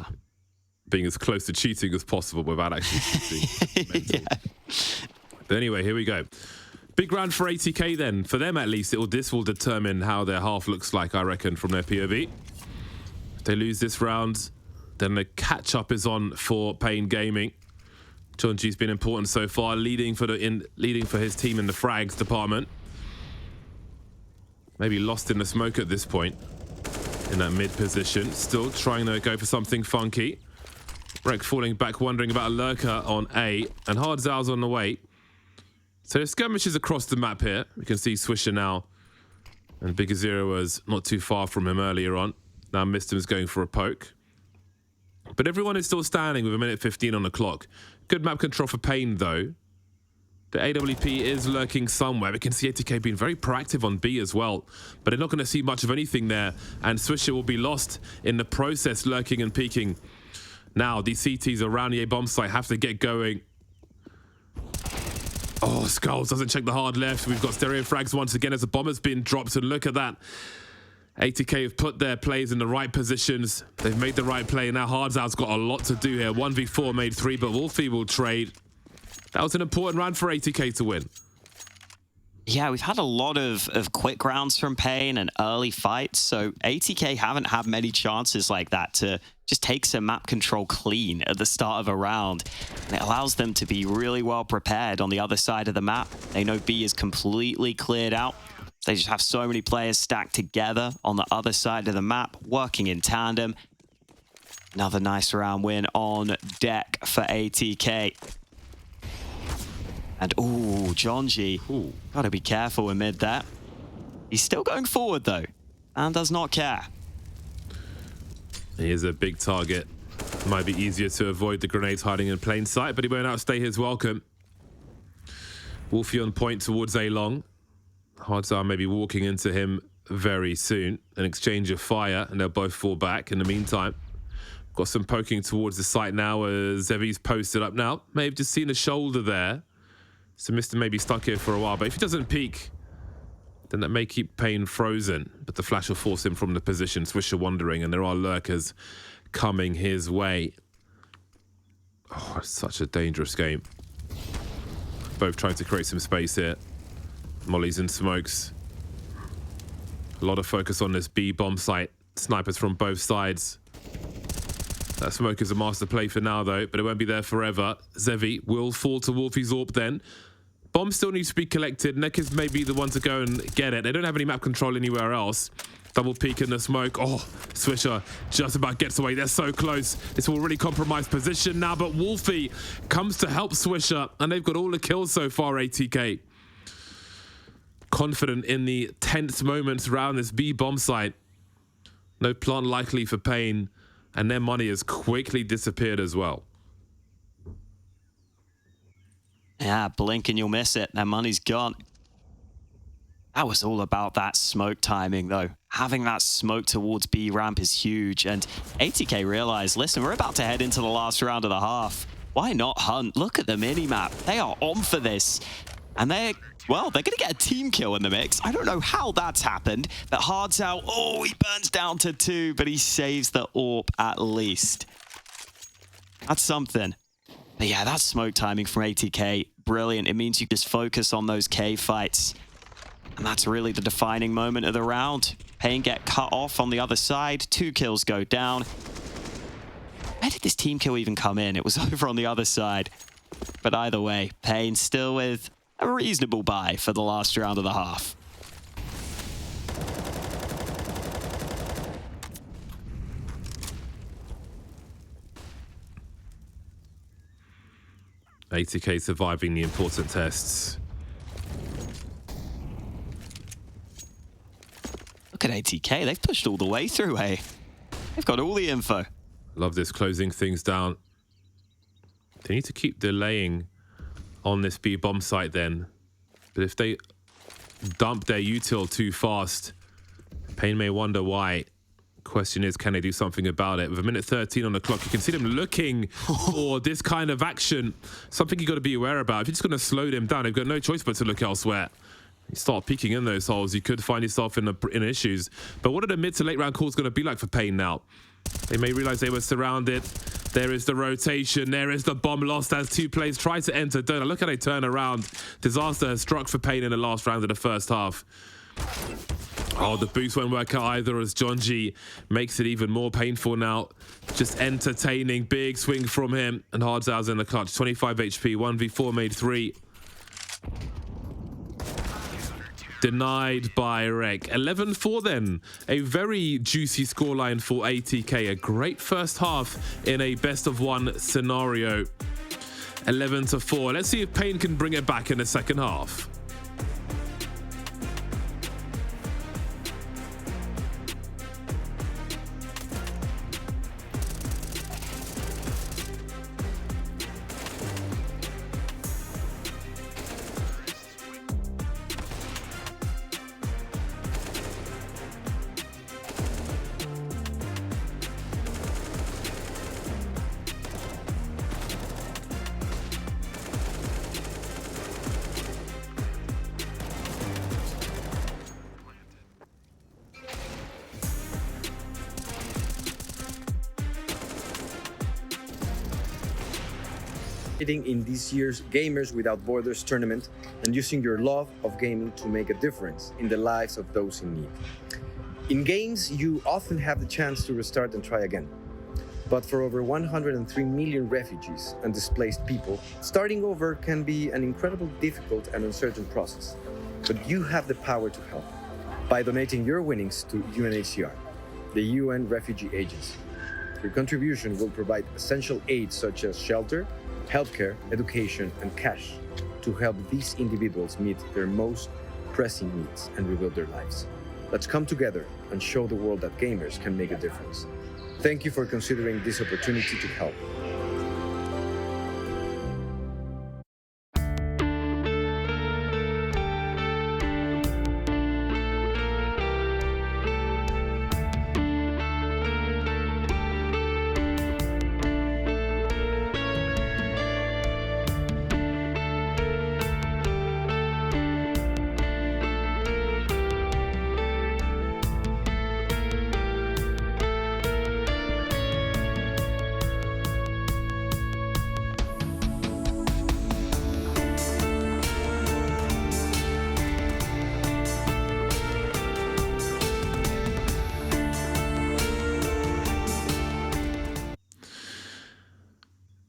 being as close to cheating as possible without actually cheating. Yeah. But anyway, here we go. Big round for ATK then. For them at least, this will determine how their half looks like, I reckon, from their POV. If they lose this round, then the catch-up is on for paiN Gaming. Chonji's been important so far, leading for his team in the frags department. Maybe lost in the smoke at this point, in that mid position. Still trying to go for something funky. Rek falling back, wondering about a lurker on A, and Hard Zal's on the way. So there's skirmishes across the map here. We can see Swisher now, and Bigger Zero was not too far from him earlier on. Now Mistim's going for a poke. But everyone is still standing with 1:15 on the clock. Good map control for paiN, though. The AWP is lurking somewhere. We can see ATK being very proactive on B as well. But they're not going to see much of anything there. And Swisher will be lost in the process, lurking and peeking. Now, these CTs around the A bomb site have to get going. Oh, Skulls doesn't check the hard left. We've got stereo frags once again as the bomber's been dropped. And look at that. ATK have put their plays in the right positions. They've made the right play. Now Hardzal's got a lot to do here. 1v4 made 3, but Wolfie will trade. That was an important round for ATK to win. Yeah, we've had a lot of quick rounds from paiN and early fights, so ATK haven't had many chances like that to just take some map control clean at the start of a round. And it allows them to be really well prepared on the other side of the map. They know B is completely cleared out. They just have so many players stacked together on the other side of the map, working in tandem. Another nice round win on deck for ATK. And ooh, Jonji, gotta be careful amid that. He's still going forward though, and does not care. He is a big target. Might be easier to avoid the grenades hiding in plain sight, but he won't outstay his welcome. Wolfie on point towards A long. Hardzar may be walking into him very soon. An exchange of fire, and they'll both fall back. In the meantime, got some poking towards the site now as Zevi's posted up now. May have just seen a shoulder there. So Mr. may be stuck here for a while, but if he doesn't peek, then that may keep paiN frozen. But the flash will force him from the position. Swisher wandering, and there are lurkers coming his way. Oh, it's such a dangerous game. Both trying to create some space here. Mollies and smokes. A lot of focus on this B bomb site. Snipers from both sides. That smoke is a master play for now, though, but it won't be there forever. Zevi will fall to Wolfie's AWP then. Bomb still needs to be collected. Neckers may be the one to go and get it. They don't have any map control anywhere else. Double peek in the smoke. Oh, Swisher just about gets away. They're so close. This will really compromise position now, but Wolfie comes to help Swisher, and they've got all the kills so far, ATK. Confident in the tense moments around this B bomb site. No plant likely for paiN, and their money has quickly disappeared as well. Yeah, blink and you'll miss it. That money's gone. That was all about that smoke timing, though. Having that smoke towards B ramp is huge, and ATK realized, listen, we're about to head into the last round of the half. Why not hunt? Look at the mini-map. They are on for this. And they're going to get a team kill in the mix. I don't know how that's happened, but Hardzar, oh, he burns down to 2, but he saves the AWP at least. That's something. But yeah, that smoke timing from ATK, brilliant. It means you just focus on those cave fights. And that's really the defining moment of the round. paiN get cut off on the other side. 2 kills go down. Where did this team kill even come in? It was over on the other side. But either way, paiN still with a reasonable buy for the last round of the half. ATK surviving the important tests. Look at ATK, they've pushed all the way through, hey? They've got all the info. Love this closing things down. They need to keep delaying on this B bomb site then. But if they dump their util too fast, paiN may wonder why. Question is, can they do something about it? With a minute 13 on the clock, you can see them looking for this kind of action. Something you got to be aware about. If you're just going to slow them down, they've got no choice but to look elsewhere. You start peeking in those holes, you could find yourself in issues. But what are the mid to late round calls going to be like for paiN now? They may realize they were surrounded. There is the rotation. There is the bomb lost as 2 players try to enter Donut. Look how they turn around. Disaster has struck for paiN in the last round of the first half. Oh, the boost won't work out either as John G makes it even more painful now. Just entertaining. Big swing from him. And Hardzar's in the clutch. 25 HP, 1v4 made 3. Denied by Rek. 11-4 then. A very juicy scoreline for ATK. A great first half in a best-of-1 scenario. 11-4. Let's see if paiN can bring it back in the second half. In this year's Gamers Without Borders tournament and using your love of gaming to make a difference in the lives of those in need. In games, you often have the chance to restart and try again. But for over 103 million refugees and displaced people, starting over can be an incredibly difficult and uncertain process. But you have the power to help by donating your winnings to UNHCR, the UN Refugee Agency. Your contribution will provide essential aid such as shelter, healthcare, education, and cash to help these individuals meet their most pressing needs and rebuild their lives. Let's come together and show the world that gamers can make a difference. Thank you for considering this opportunity to help.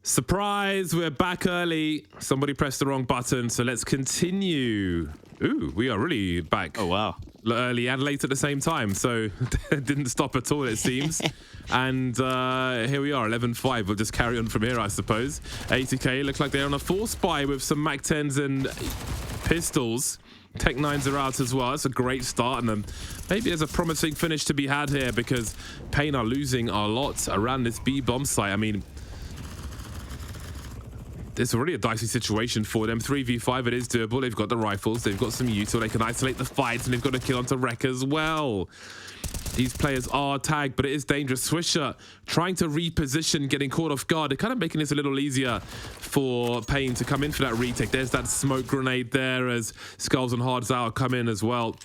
Surprise, we're back early. Somebody pressed the wrong button, so let's continue. Ooh, we are really back. Oh, wow. Early and late at the same time, so it didn't stop at all, it seems. And here we are, 11-5. We'll just carry on from here, I suppose. ATK looks like they're on a full spy with some MAC-10s and pistols. Tech 9s are out as well. That's a great start, and then maybe there's a promising punish to be had here because paiN are losing a lot around this B bomb site. I mean, it's already a dicey situation for them. 3v5, it is doable. They've got the rifles, they've got some util, they can isolate the fights, and they've got to kill onto Wreck as well. These players are tagged, but it is dangerous. Swisher trying to reposition, getting caught off guard. They're kind of making this a little easier for paiN to come in for that retake. There's that smoke grenade there as Skulls and Hard Hour come in as well.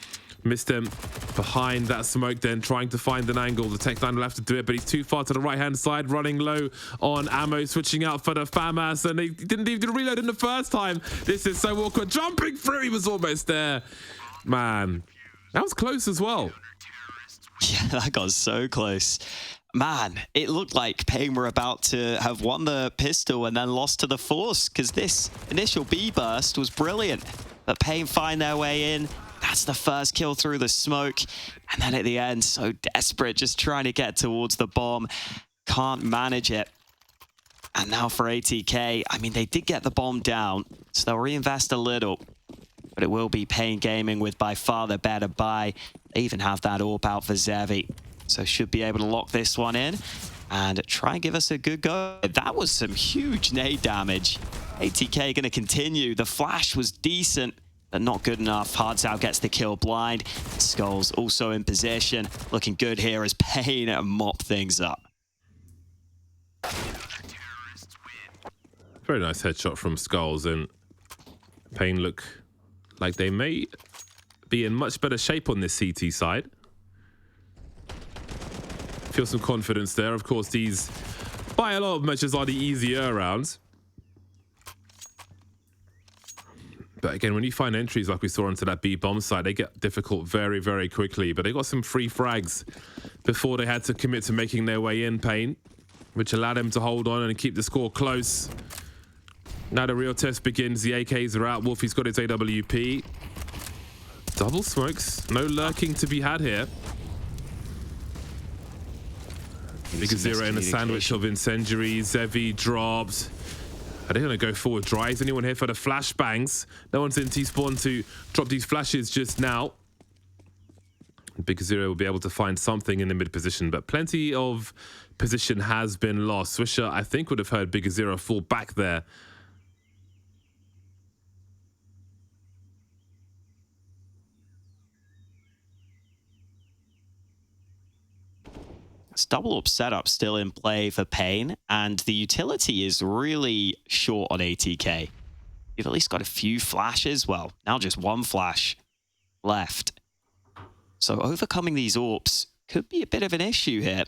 Missed him behind that smoke, then trying to find an angle. The Tech 9 will have to do it, but he's too far to the right-hand side, running low on ammo, switching out for the FAMAS, and he didn't even reload in the first time. This is so awkward. Jumping through, he was almost there. Man, that was close as well. Yeah, that got so close. Man, it looked like paiN were about to have won the pistol and then lost to the Force, because this initial B burst was brilliant. But paiN find their way in. That's the first kill through the smoke. And then at the end, so desperate, just trying to get towards the bomb. Can't manage it. And now for ATK, I mean, they did get the bomb down, so they'll reinvest a little. But it will be paiN Gaming with by far the better buy. They even have that AWP out for Zevi. So should be able to lock this one in and try and give us a good go. That was some huge nade damage. ATK going to continue. The flash was decent, but not good enough. Hardsow gets the kill blind. Skulls also in position. Looking good here as paiN mop things up. Very nice headshot from Skulls, and paiN look like they may be in much better shape on this CT side. Feel some confidence there. Of course, these, by a lot of measures, are the easier rounds. But again, when you find entries like we saw onto that B bomb site, they get difficult very, very quickly. But they got some free frags before they had to commit to making their way in, paiN, which allowed them to hold on and keep the score close. Now the real test begins. The AKs are out. Wolfie's got his AWP. Double smokes. No lurking to be had here. Big0 in a sandwich of incendiaries. Zevi dropped. Are they going to go forward dry? Is anyone here for the flashbangs? No one's in T-spawn to drop these flashes just now. Big0 will be able to find something in the mid position, but plenty of position has been lost. Swisher, I think, would have heard Big0 fall back there. This double up setup still in play for paiN, and the utility is really short on ATK. You've at least got a few flashes. Well, now just one flash left. So overcoming these AWPs could be a bit of an issue here.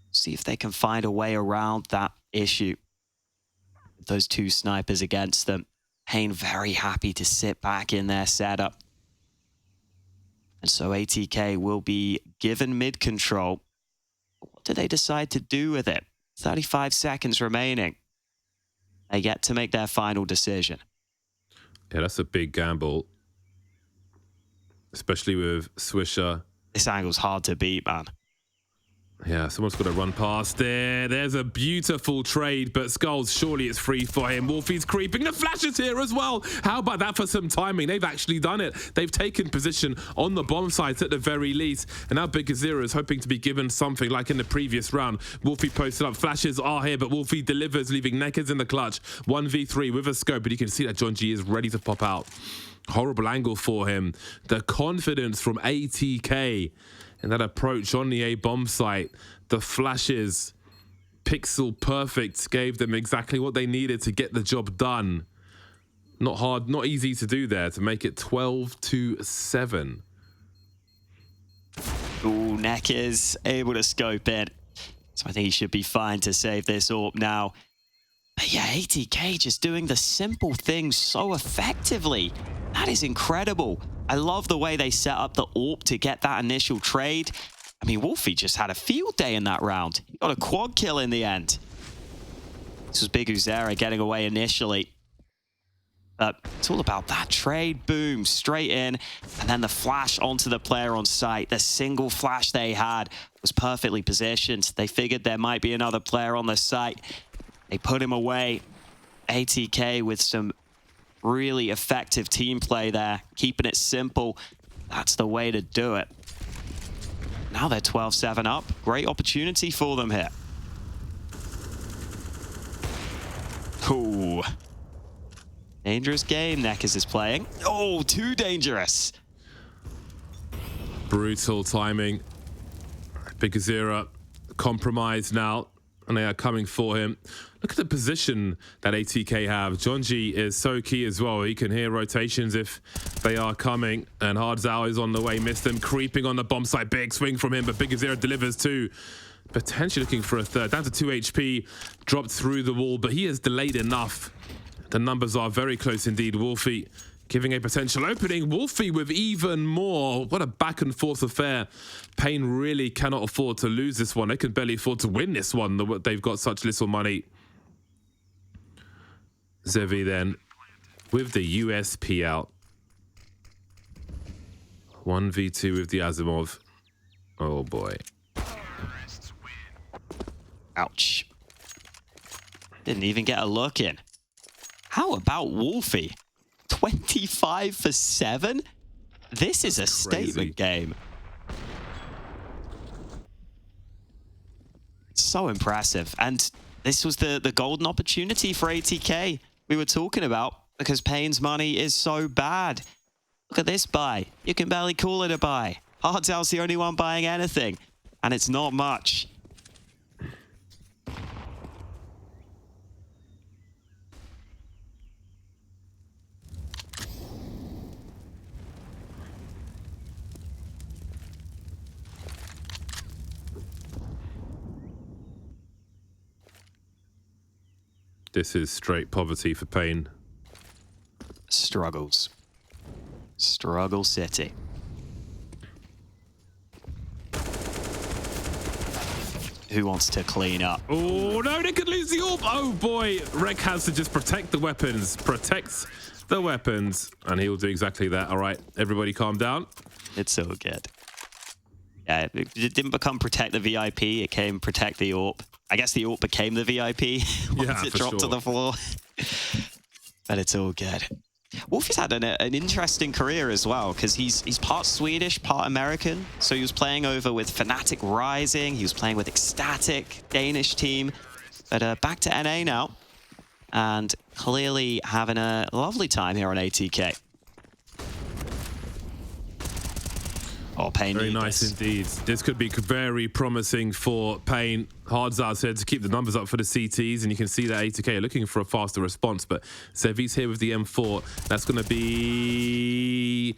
See if they can find a way around that issue. Those two snipers against them. paiN very happy to sit back in their setup. And so ATK will be given mid control. What do they decide to do with it? 35 seconds remaining. They get to make their final decision. Yeah, that's a big gamble. Especially with Swisher. This angle's hard to beat, man. Yeah, someone's got to run past there. There's a beautiful trade, but Skulls, surely it's free for him. Wolfie's creeping. The flash is here as well. How about that for some timing? They've actually done it. They've taken position on the bomb sites at the very least. And now Big Azira is hoping to be given something like in the previous round. Wolfie posted up. Flashes are here, but Wolfie delivers, leaving Neckers in the clutch. 1v3 with a scope, but you can see that John G is ready to pop out. Horrible angle for him. The confidence from ATK. And that approach on the A bomb site, the flashes, pixel perfect, gave them exactly what they needed to get the job done. Not hard, not easy to do there to make it 12-7. Ooh, Neck is able to scope it. So I think he should be fine to save this AWP now. But yeah, ATK just doing the simple things so effectively. That is incredible. I love the way they set up the AWP to get that initial trade. I mean, Wolfie just had a field day in that round. He got a quad kill in the end. This was Big Uzera getting away initially. But it's all about that trade. Boom, straight in. And then the flash onto the player on site. The single flash they had was perfectly positioned. They figured there might be another player on the site. They put him away. ATK with some really effective team play there, keeping it simple. That's the way to do it. Now they're 12-7 up. Great opportunity for them here. Ooh. Dangerous game Neckers is playing. Oh, too dangerous. Brutal timing. Big Azira compromised now, and they are coming for him. Look at the position that ATK have. John G is so key as well. He can hear rotations if they are coming. And Hardzao is on the way. Missed them. Creeping on the bomb site. Big swing from him, but Big Azira delivers too. Potentially looking for a third. Down to 2 HP. Dropped through the wall, but he has delayed enough. The numbers are very close indeed. Wolfie giving a potential opening. Wolfie with even more. What a back and forth affair. paiN really cannot afford to lose this one. They can barely afford to win this one. They've got such little money. Zevi then with the USP out. 1v2 with the Asimov. Oh boy. Ouch. Didn't even get a look in. How about Wolfie? 25 for 7? This is a statement game. So impressive. And this was the golden opportunity for ATK we were talking about, because paiN's money is so bad. Look at this buy. You can barely call it a buy. Hardtail's the only one buying anything, and it's not much. This is straight poverty for paiN. Struggles. Struggle City. Who wants to clean up? Oh no, they could lose the AWP. Oh boy, Rek has to just protect the weapons. Protects the weapons, and he will do exactly that. All right, everybody calm down. It's so good. Yeah, it didn't become protect the VIP, it came protect the AWP. I guess the AWP became the VIP once it dropped to the floor. But it's all good. Wolfie's had an interesting career as well, because he's part Swedish, part American. So he was playing over with Fnatic Rising, he was playing with Ecstatic, Danish team. But back to NA now, and clearly having a lovely time here on ATK. Oh, paiN. Very nice indeed. This could be very promising for paiN. Hardzao said to keep the numbers up for the CTs, and you can see that ATK are looking for a faster response, but Zevi's here with the M4. That's going to be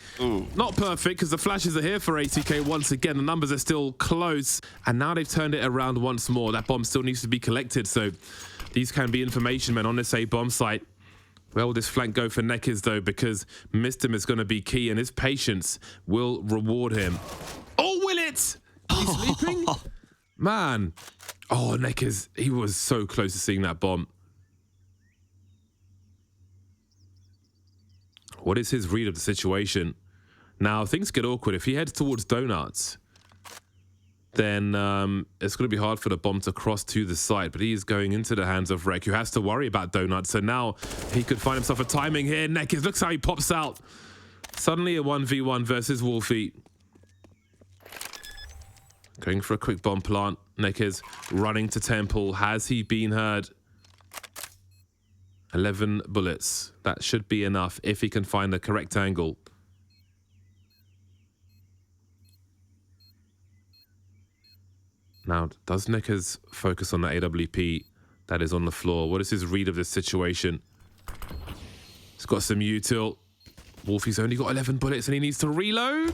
not perfect, because the flashes are here for ATK once again. The numbers are still close, and now they've turned it around once more. That bomb still needs to be collected, so these can be information men on this A bomb site. Where will this flank go for Neckers, though? Because Mistim is going to be key, and his patience will reward him. Oh, will it? He's sleeping? Man. Oh, Neckers, he was so close to seeing that bomb. What is his read of the situation? Now, things get awkward. If he heads towards Donuts, then it's going to be hard for the bomb to cross to the side. But he is going into the hands of Rek, who has to worry about Donuts. So now he could find himself a timing here. Nekis, looks how he pops out. Suddenly a 1v1 versus Wolfie. Going for a quick bomb plant. Nekis running to Temple. Has he been heard? 11 bullets. That should be enough if he can find the correct angle. Now, does Nekis focus on the AWP that is on the floor? What is his read of this situation? He's got some util. Wolfie's only got 11 bullets and he needs to reload.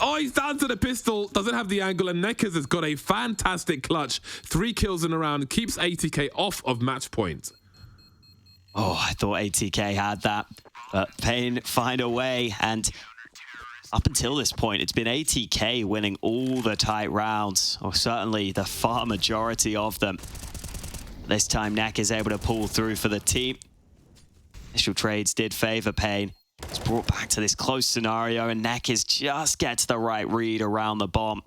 Oh, he's down to the pistol. Doesn't have the angle, and Nekis has got a fantastic clutch. 3 kills in a round. Keeps ATK off of match point. Oh, I thought ATK had that, but paiN find a way, and up until this point, it's been ATK winning all the tight rounds, or certainly the far majority of them. This time, Nak is able to pull through for the team. Initial trades did favor paiN. It's brought back to this close scenario, and Nekis just gets the right read around the bomb.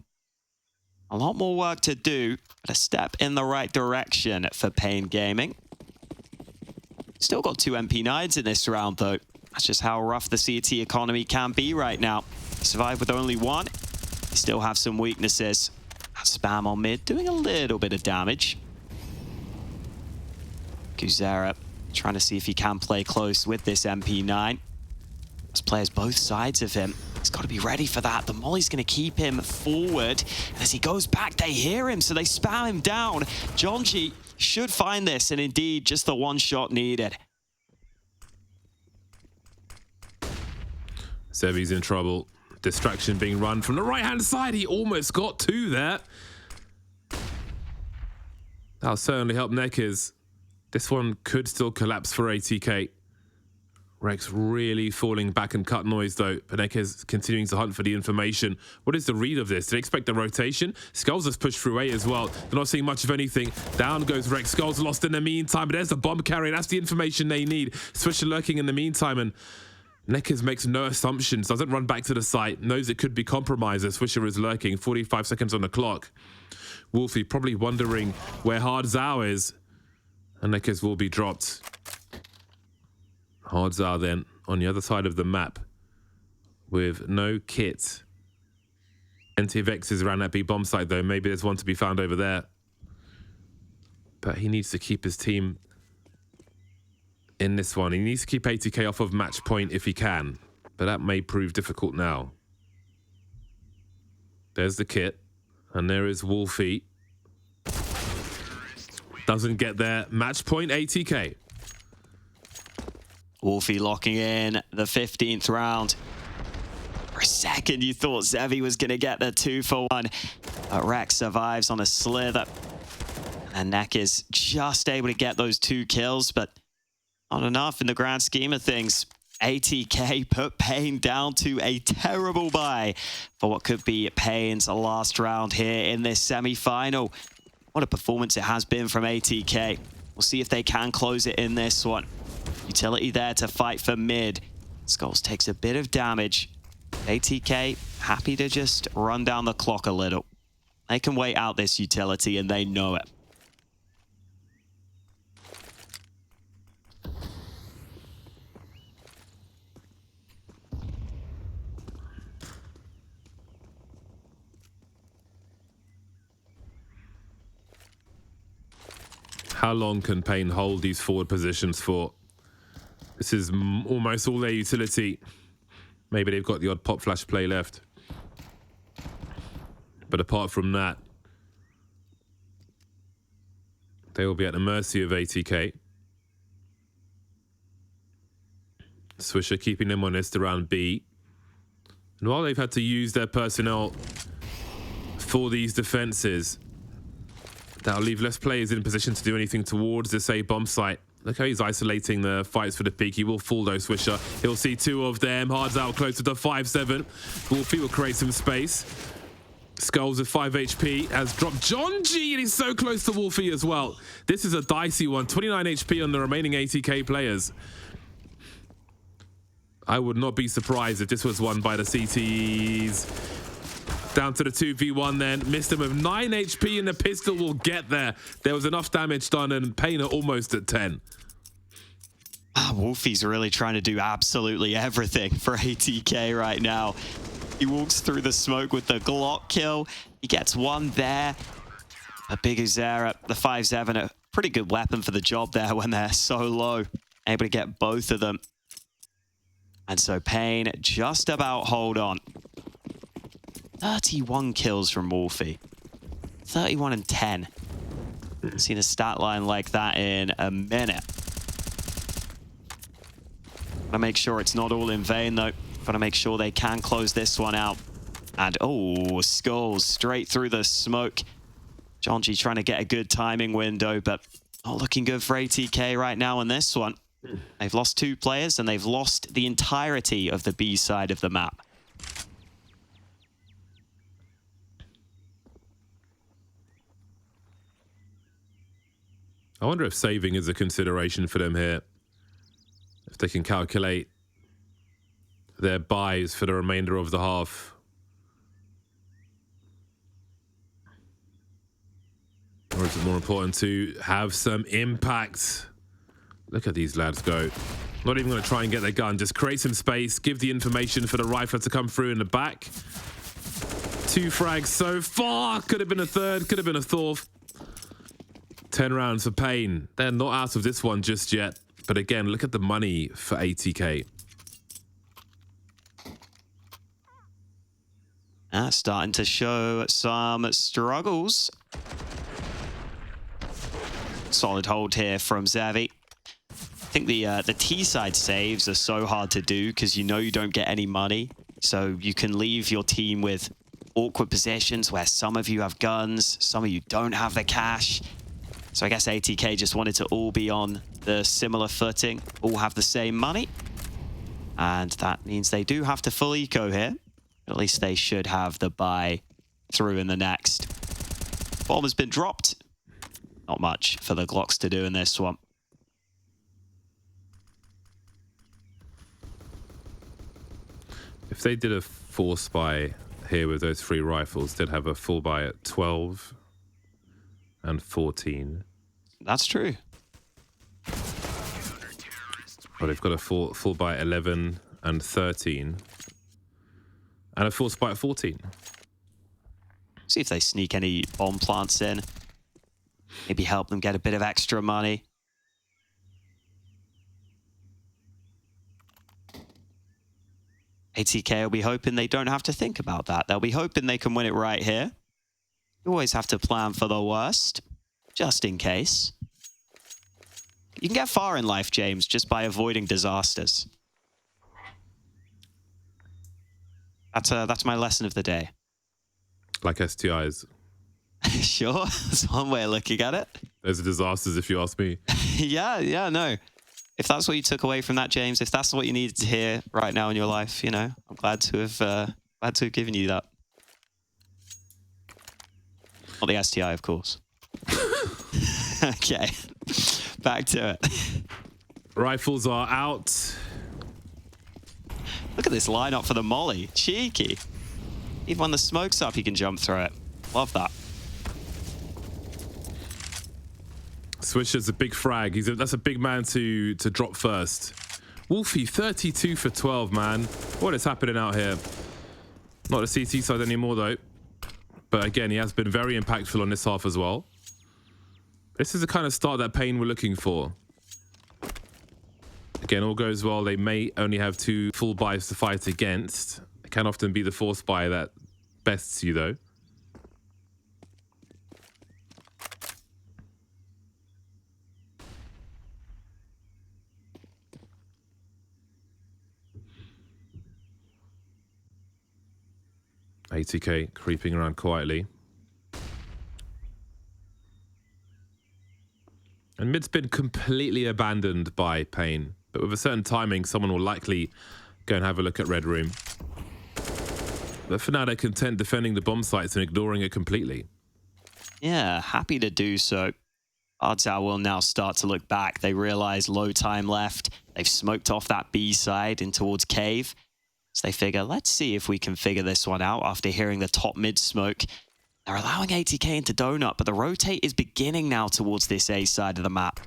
A lot more work to do, but a step in the right direction for paiN Gaming. Still got 2 MP9s in this round, though. That's just how rough the CT economy can be right now. Survive with only 1. You still have some weaknesses. That spam on mid doing a little bit of damage. Guzera trying to see if he can play close with this MP9. There's players both sides of him. He's got to be ready for that. The molly's going to keep him forward. As he goes back, they hear him, so they spam him down. Jonji should find this, and indeed, just the 1 shot needed. Sevi's in trouble. Distraction being run from the right-hand side. He almost got 2 there. That'll certainly help Nekis. This one could still collapse for ATK. Rek's really falling back and cut noise, though. Nekis continuing to hunt for the information. What is the read of this? Did they expect the rotation? Skulls has pushed through A as well. They're not seeing much of anything. Down goes Rek. Skulls lost in the meantime, but there's the bomb carrier. That's the information they need. Swisher lurking in the meantime, and Nekis makes no assumptions. Doesn't run back to the site. Knows it could be compromised as Swisher is lurking. 45 seconds on the clock. Wolfie probably wondering where Hard Zhao is. And Nekis will be dropped. Hard Zhao then on the other side of the map with no kit. NTVX is around that B bomb site, though. Maybe there's one to be found over there. But he needs to keep his team in this one. He needs to keep ATK off of match point if he can. But that may prove difficult now. There's the kit. And there is Wolfie. Doesn't get there. Match point ATK. Wolfie locking in the 15th round. For a second, you thought Zevi was going to get the 2 for 1. But Rek survives on a slither. And Nek is just able to get those 2 kills, but not enough in the grand scheme of things. ATK put paiN down to a terrible bye for what could be paiN's last round here in this semi-final. What a performance it has been from ATK. We'll see if they can close it in this one. Utility there to fight for mid. Skulls takes a bit of damage. ATK happy to just run down the clock a little. They can wait out this utility and they know it. How long can paiN hold these forward positions for? This is almost all their utility. Maybe they've got the odd pop flash play left. But apart from that, they will be at the mercy of ATK. Swisher keeping them honest around B. And while they've had to use their personnel for these defenses, that'll leave less players in position to do anything towards this A bomb site. Look how he's isolating the fights for the peak. He will fall though, Swisher. He'll see 2 of them. Hard's out close to the 5-7. Wolfie will create some space. Skulls with 5 HP has dropped Jonji, and he's so close to Wolfie as well. This is a dicey one. 29 HP on the remaining ATK players. I would not be surprised if this was won by the CTs. Down to the 2v1 then. Missed him with 9 HP and the pistol will get there. There was enough damage done and paiN are almost at 10. Wolfie's really trying to do absolutely everything for ATK right now. He walks through the smoke with the Glock kill. He gets one there. A big Uzera, the 5-7, a pretty good weapon for the job there when they're so low. Able to get both of them. And so paiN just about hold on. 31 kills from Wolfie. 31 and 10. Haven't seen a stat line like that in a minute. Gotta make sure it's not all in vain though. Gotta make sure they can close this one out. And oh, skulls straight through the smoke. Jonji trying to get a good timing window, but not looking good for ATK right now on this one. They've lost 2 players and they've lost the entirety of the B side of the map. I wonder if saving is a consideration for them here. If they can calculate their buys for the remainder of the half. Or is it more important to have some impact? Look at these lads go. Not even going to try and get their gun. Just create some space. Give the information for the rifler to come through in the back. 2 frags so far. Could have been a third. Could have been a fourth. 10 rounds for paiN. They're not out of this one just yet. But again, look at the money for ATK. Starting to show some struggles. Solid hold here from Xavi. I think the T-side saves are so hard to do because you know you don't get any money. So you can leave your team with awkward positions where some of you have guns, some of you don't have the cash. So I guess ATK just wanted to all be on the similar footing, all have the same money. And that means they do have to full eco here. At least they should have the buy through in the next. Bomb has been dropped. Not much for the Glocks to do in this one. If they did a force buy here with those 3 rifles, they'd have a full buy at 12 and 14. That's true. But they've got a full buy at 11 and 13. And a force buy at 14. See if they sneak any bomb plants in. Maybe help them get a bit of extra money. ATK will be hoping they don't have to think about that. They'll be hoping they can win it right here. You always have to plan for the worst, just in case. You can get far in life, James, just by avoiding disasters. That's my lesson of the day. Like STIs. Sure, that's one way of looking at it. Those are disasters if you ask me. Yeah, no. If that's what you took away from that, James, if that's what you needed to hear right now in your life, you know, I'm glad to have given you that. Not the STI, of course. Okay, back to it. Rifles are out. Look at this lineup for the molly. Cheeky. Even when the smoke's up, he can jump through it. Love that. Swisher's a big frag. That's a big man to drop first. Wolfie, 32 for 12, man. What is happening out here? Not the CT side anymore, though. But again, he has been very impactful on this half as well. This is the kind of start that paiN were looking for. Again, all goes well. They may only have 2 full buys to fight against. It can often be the force buy that bests you, though. ATK creeping around quietly. And mid's been completely abandoned by paiN. But with a certain timing, someone will likely go and have a look at Red Room. But for now, they're content defending the bomb sites and ignoring it completely. Yeah, happy to do so. Artsau will now start to look back. They realize low time left. They've smoked off that B side in towards Cave. So they figure, let's see if we can figure this one out after hearing the top mid smoke. They're allowing ATK into Donut, but the rotate is beginning now towards this A side of the map.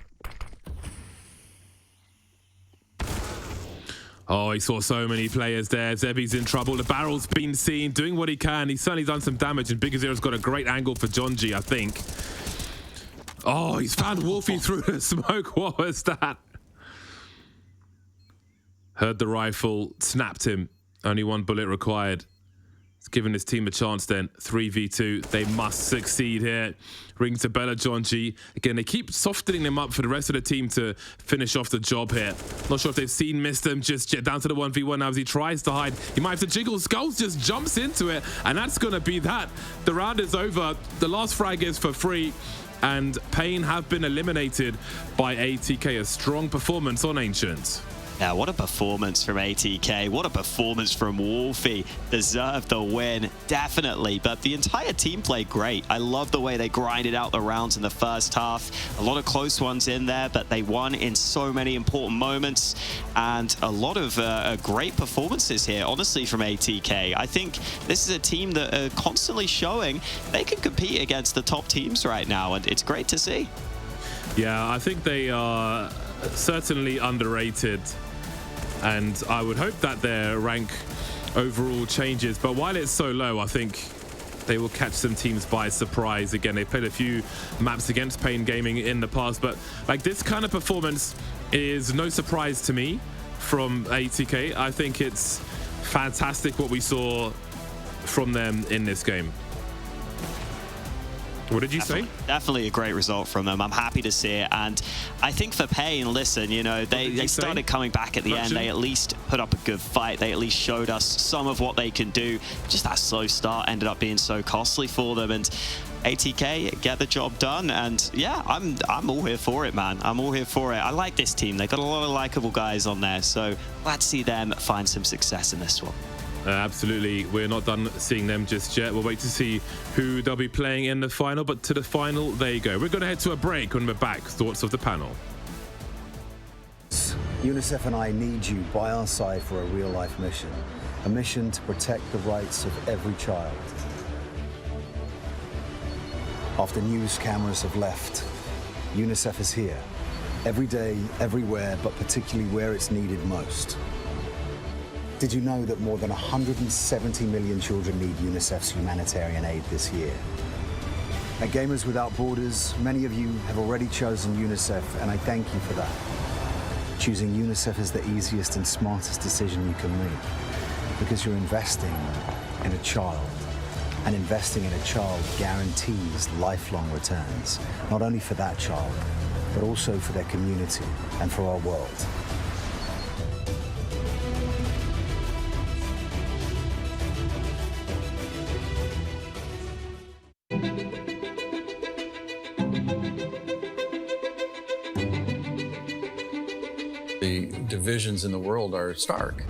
Oh, he saw so many players there. Zebi's in trouble. The barrel's been seen, doing what he can. He's certainly done some damage, and Big Zero's got a great angle for Jonji, I think. Oh, he's found Wolfie through the smoke. What was that? Heard the rifle, snapped him. Only one bullet required. It's giving his team a chance then. 3v2. They must succeed here. Ring to Bella Jonji. Again, they keep softening them up for the rest of the team to finish off the job here. Not sure if they've seen missed them just yet. Down to the 1v1 now as he tries to hide. He might have to jiggle. Skulls just jumps into it. And that's going to be that. The round is over. The last frag is for free. And paiN have been eliminated by ATK. A strong performance on Ancient. Yeah, what a performance from ATK. What a performance from Wolfie. Deserved the win, definitely. But the entire team played great. I love the way they grinded out the rounds in the first half. A lot of close ones in there, but they won in so many important moments. And a lot of great performances here, honestly, from ATK. I think this is a team that are constantly showing they can compete against the top teams right now, and it's great to see. Yeah, I think they are certainly underrated, and I would hope that their rank overall changes, but while it's so low, I think they will catch some teams by surprise. Again, they played a few maps against paiN Gaming in the past, but like this kind of performance is no surprise to me from ATK. I think it's fantastic what we saw from them in this game. What did you say? Definitely a great result from them. I'm happy to see it. And I think for paiN, listen, you know, they started coming back at the end. They at least put up a good fight. They at least showed us some of what they can do. Just that slow start ended up being so costly for them. And ATK get the job done. And yeah, I'm all here for it, man. I'm all here for it. I like this team. They got a lot of likable guys on there. So glad to see them find some success in this one. Absolutely. We're not done seeing them just yet. We'll wait to see who they'll be playing in the final, but to the final they go. We're going to head to a break. When we're back, thoughts of the panel. UNICEF and I need you by our side for a real-life mission. A mission to protect the rights of every child. After news cameras have left, UNICEF is here. Every day, everywhere, but particularly where it's needed most. Did you know that more than 170 million children need UNICEF's humanitarian aid this year? At Gamers Without Borders, many of you have already chosen UNICEF, and I thank you for that. Choosing UNICEF is the easiest and smartest decision you can make, because you're investing in a child. And investing in a child guarantees lifelong returns, not only for that child, but also for their community and for our world. The divisions in the world are stark.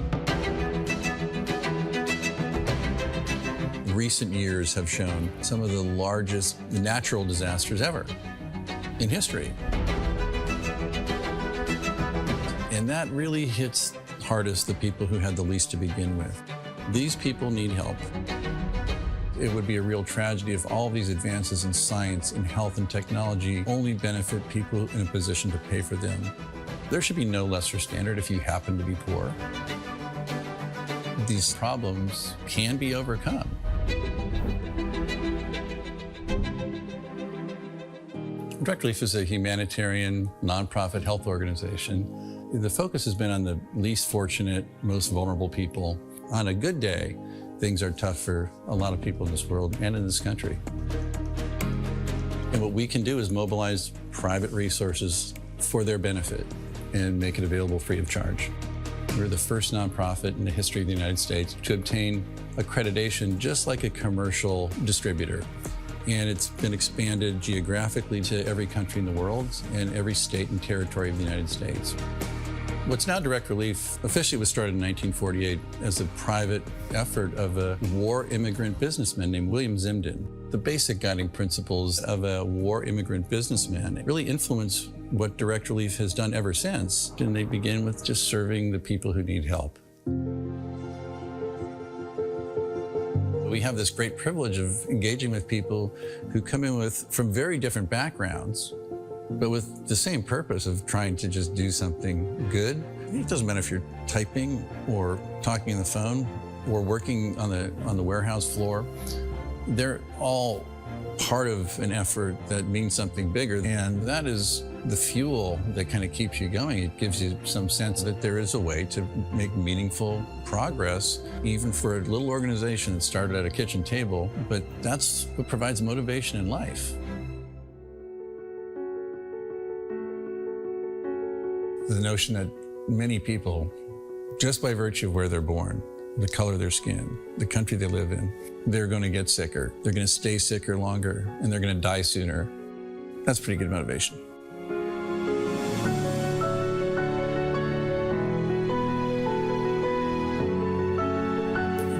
Recent years have shown some of the largest natural disasters ever in history. And that really hits hardest the people who had the least to begin with. These people need help. It would be a real tragedy if all these advances in science and health and technology only benefit people in a position to pay for them. There should be no lesser standard if you happen to be poor. These problems can be overcome. Direct Relief is a humanitarian, nonprofit health organization. The focus has been on the least fortunate, most vulnerable people. On a good day, things are tough for a lot of people in this world and in this country. And what we can do is mobilize private resources for their benefit and make it available free of charge. We're the first nonprofit in the history of the United States to obtain accreditation just like a commercial distributor. And it's been expanded geographically to every country in the world and every state and territory of the United States. What's now Direct Relief officially was started in 1948 as a private effort of a war immigrant businessman named William Zimden. The basic guiding principles of a war immigrant businessman really influence what Direct Relief has done ever since. And they begin with just serving the people who need help. we have this great privilege of engaging with people who come in from very different backgrounds, but with the same purpose of trying to just do something good. It doesn't matter if you're typing or talking on the phone or working on the warehouse floor. They're all part of an effort that means something bigger, and that is the fuel that kind of keeps you going. It gives you some sense that there is a way to make meaningful progress, even for a little organization that started at a kitchen table, but that's what provides motivation in life. The notion that many people, just by virtue of where they're born, the color of their skin, the country they live in, they're going to get sicker, they're going to stay sicker longer, and they're going to die sooner. That's pretty good motivation.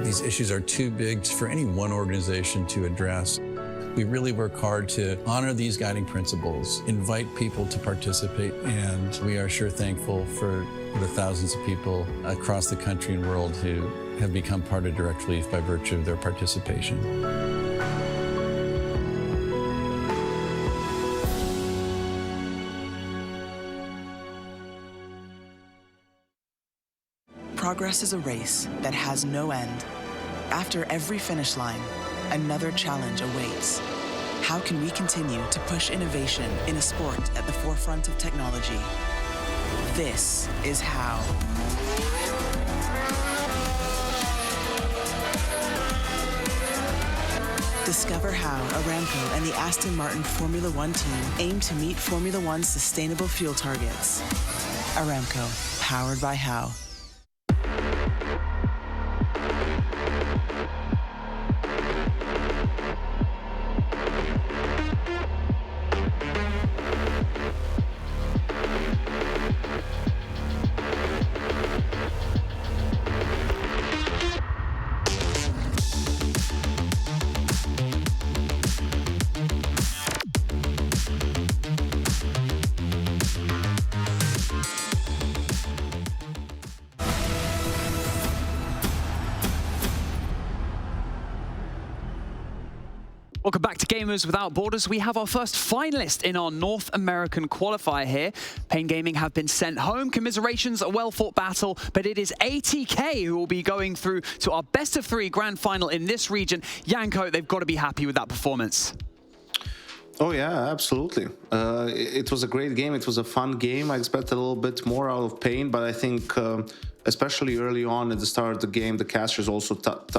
These issues are too big for any one organization to address. We really work hard to honor these guiding principles, invite people to participate, and we are sure thankful for the thousands of people across the country and world who have become part of Direct Relief by virtue of their participation. Progress is a race that has no end. After every finish line, another challenge awaits. How can we continue to push innovation in a sport at the forefront of technology? This is how. Discover how Aramco and the Aston Martin Formula One team aim to meet Formula One's sustainable fuel targets. Aramco, powered by How. Welcome back to Gamers Without Borders. We have our first finalist in our North American qualifier here. paiN Gaming have been sent home. Commiserations, a well-fought battle, but it is ATK who will be going through to our best-of-3 grand final in this region. Janko, they've got to be happy with that performance. Oh yeah, absolutely. It was a great game. It was a fun game. I expected a little bit more out of paiN, but I think especially early on at the start of the game, the casters also touched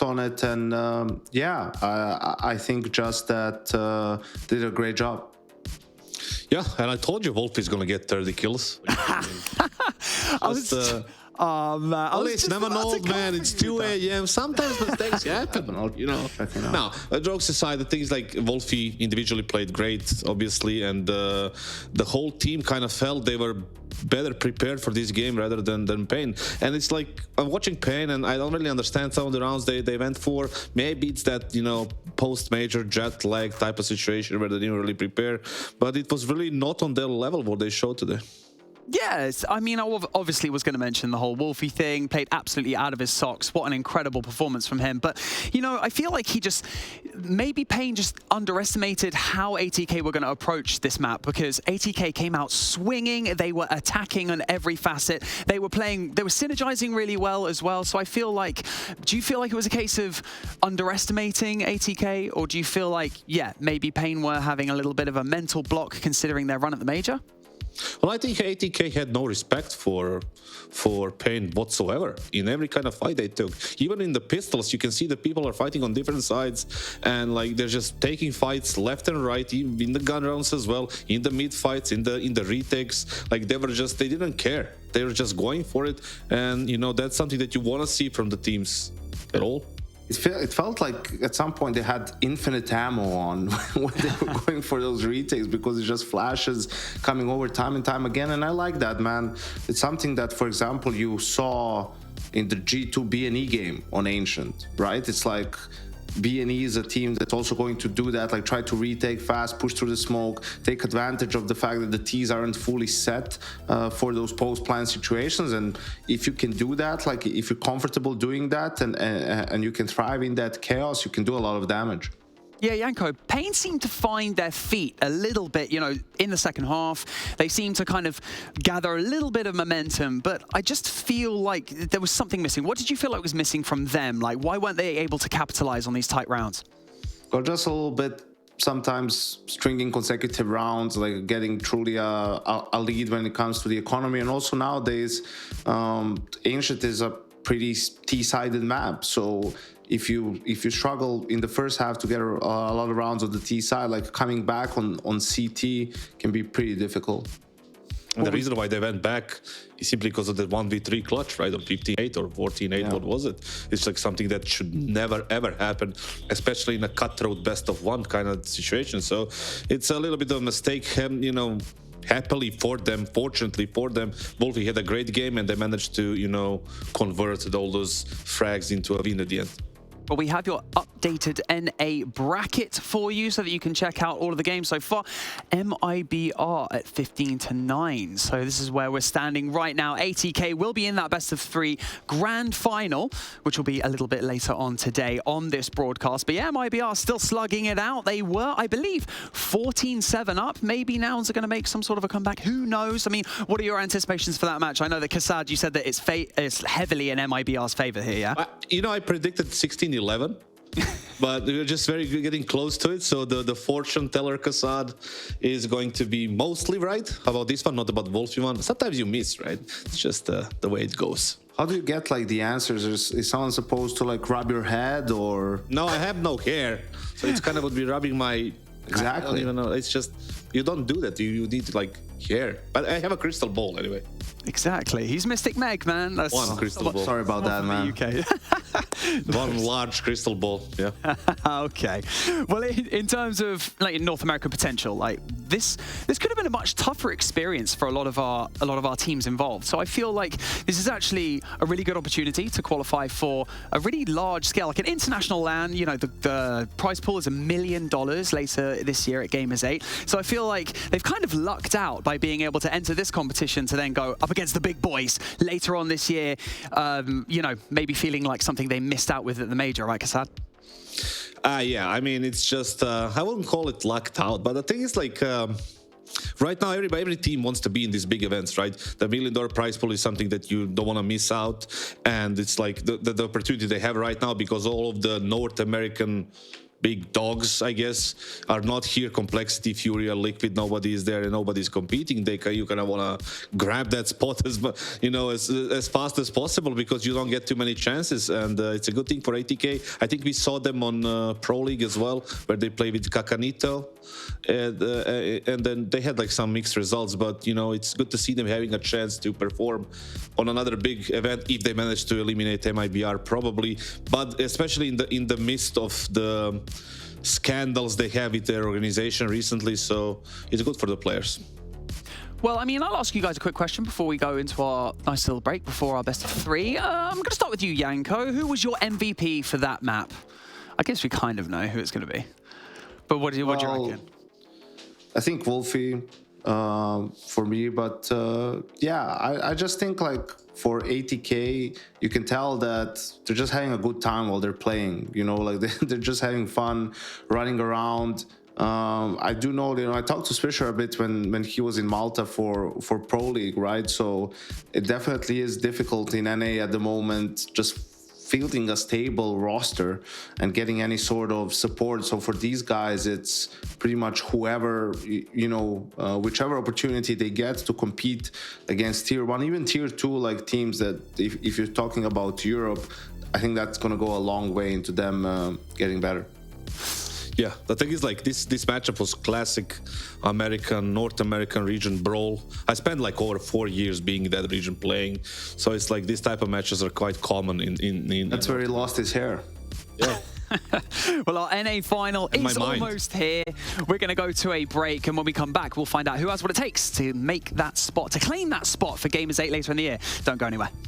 on it, and yeah, I think just that did a great job. Yeah, and I told you Wolf is going to get 30 kills. It's never know, man. It's 2 a.m. Sometimes mistakes happen, you know. Now, jokes aside, the things like Wolfie individually played great, obviously, and the whole team kind of felt they were better prepared for this game rather than paiN. And it's like, I'm watching paiN and I don't really understand some of the rounds they went for. Maybe it's that, you know, post-major jet lag type of situation where they didn't really prepare, but it was really not on their level what they showed today. Yes, I mean, I obviously was going to mention the whole Wolfie thing, played absolutely out of his socks. What an incredible performance from him. But, you know, I feel like maybe paiN just underestimated how ATK were going to approach this map, because ATK came out swinging, they were attacking on every facet, they were synergizing really well as well. So I feel like, do you feel like it was a case of underestimating ATK, or do you feel like, yeah, maybe paiN were having a little bit of a mental block considering their run at the major? Well, I think ATK had no respect for paiN whatsoever in every kind of fight they took. Even in the pistols, you can see that people are fighting on different sides, and like they're just taking fights left and right, even in the gun rounds as well, in the mid fights, in the retakes. Like they didn't care. They were just going for it, and you know that's something that you want to see from the teams at all. It felt like at some point they had infinite ammo on when they were going for those retakes, because it's just flashes coming over time and time again. And I like that, man. It's something that, for example, you saw in the G2 B&E game on Ancient, right? It's like BNE is a team that's also going to do that, like try to retake fast, push through the smoke, take advantage of the fact that the T's aren't fully set for those post-plan situations. And if you can do that, like if you're comfortable doing that and you can thrive in that chaos, you can do a lot of damage. Yeah, Janko, paiN seemed to find their feet a little bit, you know, in the second half. They seemed to kind of gather a little bit of momentum, but I just feel like there was something missing. What did you feel like was missing from them? Like, why weren't they able to capitalize on these tight rounds? Well, just a little bit, sometimes stringing consecutive rounds, like getting truly a lead when it comes to the economy. And also nowadays, Ancient is a pretty T-sided map. So if you struggle in the first half to get a lot of rounds on the T side, like coming back on CT can be pretty difficult. And the reason why they went back is simply because of the 1v3 clutch, right? On 15-8 or 14-8, what was it? It's like something that should never, ever happen, especially in a cutthroat best-of-1 kind of situation. So it's a little bit of a mistake, you know, happily for them, fortunately for them, Wolfie had a great game and they managed to, you know, convert all those frags into a win at the end. Well, we have your updated NA bracket for you so that you can check out all of the games so far. MIBR at 15-9. So this is where we're standing right now. ATK will be in that best-of-3 grand final, which will be a little bit later on today on this broadcast. But yeah, MIBR still slugging it out. They were, I believe, 14-7 up. Maybe Nouns are going to make some sort of a comeback. Who knows? I mean, what are your anticipations for that match? I know that Kassad, you said that it's heavily in MIBR's favor here, yeah? You know, I predicted 16-11, but we're just very good getting close to it. So the fortune teller Kassad is going to be mostly right. How about this one? Not about Wolfie one. Sometimes you miss, right? It's just the way it goes. How do you get like the answers? Is someone supposed to like rub your head or? No, I have no hair, so it's kind of would be rubbing my. Exactly. I don't even know. It's just you don't do that. You need like hair. But I have a crystal ball anyway. Exactly. He's Mystic Meg, man. That's one crystal ball. Sorry about that, man. UK. One large crystal ball. Yeah. Okay. Well, in terms of like North American potential, like this could have been a much tougher experience for a lot of our teams involved. So I feel like this is actually a really good opportunity to qualify for a really large scale, like an international LAN. You know, the prize pool is $1 million later this year at Gamers 8. So I feel like they've kind of lucked out by being able to enter this competition to then go up against the big boys later on this year. You know, maybe feeling like something they missed out with at the major, right, Kassad? Yeah, I mean, it's just, I wouldn't call it lucked out, but the thing is like, right now, every team wants to be in these big events, right? The $1 million prize pool is something that you don't want to miss out. And it's like the opportunity they have right now because all of the North American big dogs, I guess, are not here. Complexity, Furia, Liquid, nobody is there and nobody's competing. You kind of want to grab that spot as fast as possible because you don't get too many chances. And it's a good thing for ATK. I think we saw them on Pro League as well, where they play with Kakanito. And then they had like some mixed results, but you know, it's good to see them having a chance to perform on another big event if they manage to eliminate MIBR, probably. But especially in the midst of the scandals they have with their organization recently, so it's good for the players. Well, I mean, I'll ask you guys a quick question before we go into our nice little break before our best of 3. I'm going to start with you, Janko. Who was your MVP for that map? I guess we kind of know who it's going to be. But what do you reckon? I think Wolfie for me, but yeah, I just think like for ATK, you can tell that they're just having a good time while they're playing. You know, like they're just having fun, running around. I do know, you know, I talked to Swisher a bit when he was in Malta for Pro League, right? So it definitely is difficult in NA at the moment, just fielding a stable roster and getting any sort of support. So for these guys, it's pretty much whoever, you know, whichever opportunity they get to compete against Tier 1, even Tier 2, like teams that if you're talking about Europe, I think that's going to go a long way into them getting better. Yeah, the thing is like this matchup was classic North American region brawl. I spent like over 4 years being in that region playing, so it's like these type of matches are quite common in That's where he lost his hair. Yeah. Well, our NA final is almost here. We're going to go to a break, and when we come back, we'll find out who has what it takes to make that spot, to claim that spot for Gamers 8 later in the year. Don't go anywhere.